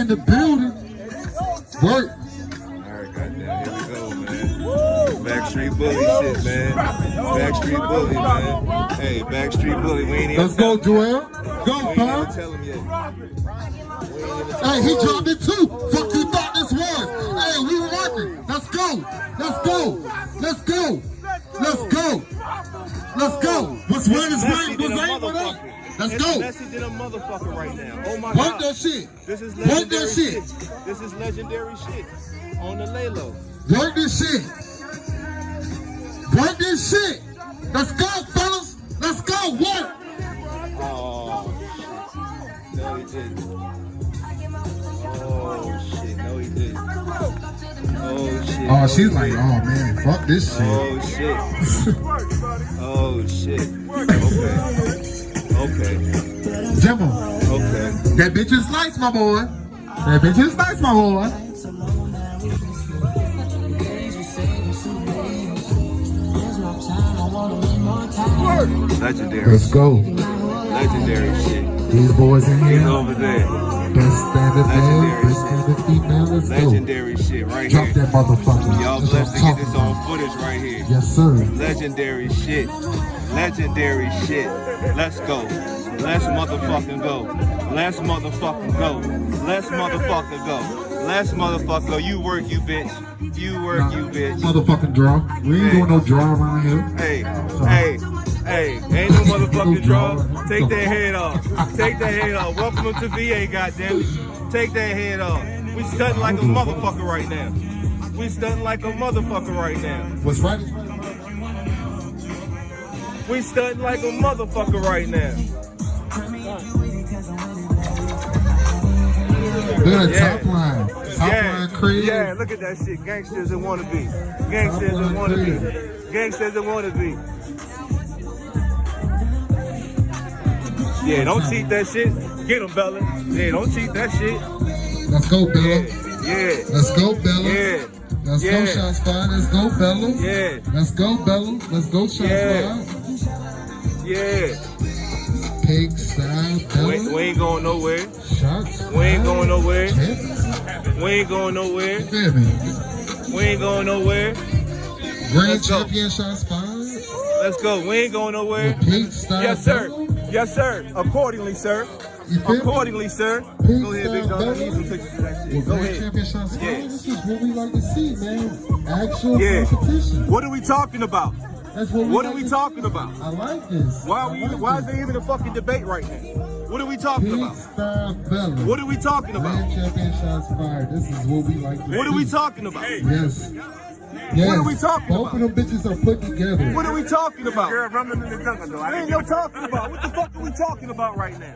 S1: in the building. Work.
S2: Alright, goddamn, here we go, man. Backstreet Bully shit, man. Backstreet Bully, man. Hey, Backstreet Bully, we ain't even
S1: Let's go, Joel. Go,
S2: we ain't
S1: Tom.
S2: even tell him yet.
S1: Hey, he dropped it too. Fuck you thought this was. Hey, we working. Let's go. Let's go. Let's go. Let's go. Let's go. What's right is right. What's right with us? Let's go.
S2: Messy than a motherfucker right now. Oh my
S1: Work
S2: god.
S1: that shit.
S2: This is
S1: Work
S2: legendary
S1: that shit.
S2: This is legendary shit. On the lay low.
S1: Work this shit. Work this shit. Let's go, fellas. Let's go. Work.
S2: Oh shit. No, he didn't. Oh shit. No, he didn't. Oh shit.
S1: Oh, she's like, oh man, fuck this shit.
S2: Oh shit. Oh shit. Okay.
S1: Jimmo,
S2: Okay.
S1: that bitch is nice, my boy. That bitch is nice, my boy.
S2: Legendary.
S1: Let's go.
S2: Legendary shit.
S1: These boys in
S2: He's
S1: here.
S2: over there.
S1: Best standard male,
S2: Legendary
S1: best standard female. Let's go.
S2: Legendary shit right
S1: Drop
S2: here.
S1: that motherfucker.
S2: Y'all
S1: That's
S2: blessed
S1: what
S2: to
S1: I'm
S2: get this
S1: talking
S2: on footage right here.
S1: about. Yes, sir.
S2: Legendary shit. Legendary shit. Let's go. Let's motherfucking go. Let's motherfucking go. Let's motherfucking go. Let's motherfucking go. You work, you bitch. You work, you bitch.
S1: Motherfucking draw. We ain't doing no draw around here.
S2: Hey, hey, hey, ain't no motherfucking draw. Take that head off. Take that head off. Welcome to VA, goddammit. Take that head off. We stunting like a motherfucker right now. We stunting like a motherfucker right now.
S1: What's right?
S2: We stunting like a motherfucker right now.
S1: Look at
S2: Yeah.
S1: top line. Top line crazy.
S2: Yeah, look at that shit. Gangsters and wannabe. Gangsters and wannabe. Gangsters and wannabe. Yeah, don't cheat that shit. Get him, Bella. Yeah, don't cheat that shit.
S1: Let's go, Bella.
S2: Yeah.
S1: Let's go, Bella.
S2: Yeah.
S1: Let's go,
S2: Yeah.
S1: shots fired. Let's go, Bella.
S2: Yeah.
S1: Let's go, Bella. Let's go, shots
S2: Yeah.
S1: fired.
S2: Yeah.
S1: Pig style, Bella.
S2: We ain't going nowhere.
S1: Shots fired.
S2: We ain't going nowhere.
S1: Hit.
S2: We ain't going nowhere.
S1: Feel me?
S2: We ain't going nowhere.
S1: Grand
S2: Let's go.
S1: champion shots fired.
S2: Let's go. We ain't going nowhere.
S1: Pig style,
S2: Yes, sir.
S1: Bella.
S2: Yes, sir. Accordingly, sir.
S1: You feel me?
S2: Accordingly, sir.
S1: Pig
S2: Go ahead, big
S1: style,
S2: dog. I
S1: Bella.
S2: need some pictures of that shit.
S1: Well,
S2: Go
S1: grand
S2: ahead.
S1: champion shots fired.
S2: Yeah.
S1: This is what we like to see, man. Actual
S2: Yeah.
S1: competition.
S2: What are we talking about?
S1: That's what we
S2: What
S1: like
S2: are we
S1: to
S2: talking
S1: see.
S2: about?
S1: I like this.
S2: Why are we?
S1: I like
S2: Why is
S1: this.
S2: there even a fucking debate right now? What are we talking
S1: Pig
S2: about?
S1: style, Bella.
S2: What are we talking about?
S1: Grand champion shots fired. This is what we like to see.
S2: What are we talking about?
S1: Yes. Yes.
S2: What are we talking
S1: Both
S2: about?
S1: of them bitches are put together.
S2: What are we talking about? Ain't no talking about. What the fuck are we talking about right now?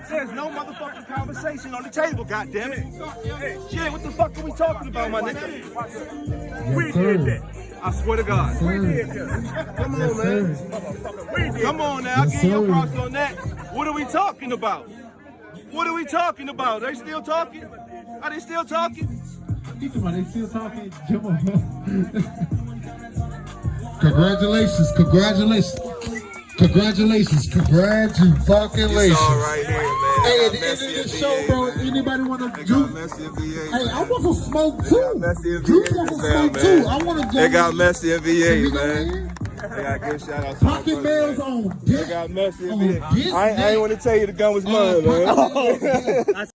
S2: There's no motherfucking conversation on the table, goddammit. Yeah, what the fuck are we talking about, my nigga?
S1: Yes, sir.
S2: I swear to God.
S1: Sir.
S2: Come on,
S1: Yes,
S2: man.
S1: sir.
S2: Come on now,
S1: Yes,
S2: I'll give you a
S1: sir.
S2: props on that. What are we talking about? What are we talking about? They still talking? Are they still talking?
S1: They still talking, Jimmo. Congratulations, congratulations. Congratulations, congratulations.
S2: It's all right here, man.
S1: Hey,
S2: I
S1: at
S2: got
S1: the end
S2: Messi
S1: of the
S2: and
S1: show,
S2: VA,
S1: bro,
S2: man.
S1: anybody want to
S2: They
S1: do?
S2: got Messi and VA.
S1: Hey, I
S2: man.
S1: want some smoke
S2: They
S1: too.
S2: got Messi and
S1: Juice
S2: VA
S1: want some
S2: down,
S1: smoke
S2: man.
S1: too. I want to go.
S2: They got Messi and VA,
S1: We go
S2: man.
S1: in.
S2: They got good shout outs to my
S1: Pocket
S2: brother,
S1: mails
S2: man.
S1: on
S2: They
S1: deck.
S2: got Messi and
S1: On
S2: VA.
S1: this
S2: I ain't want to tell you the gun was mine, man.
S1: pocket-
S5: I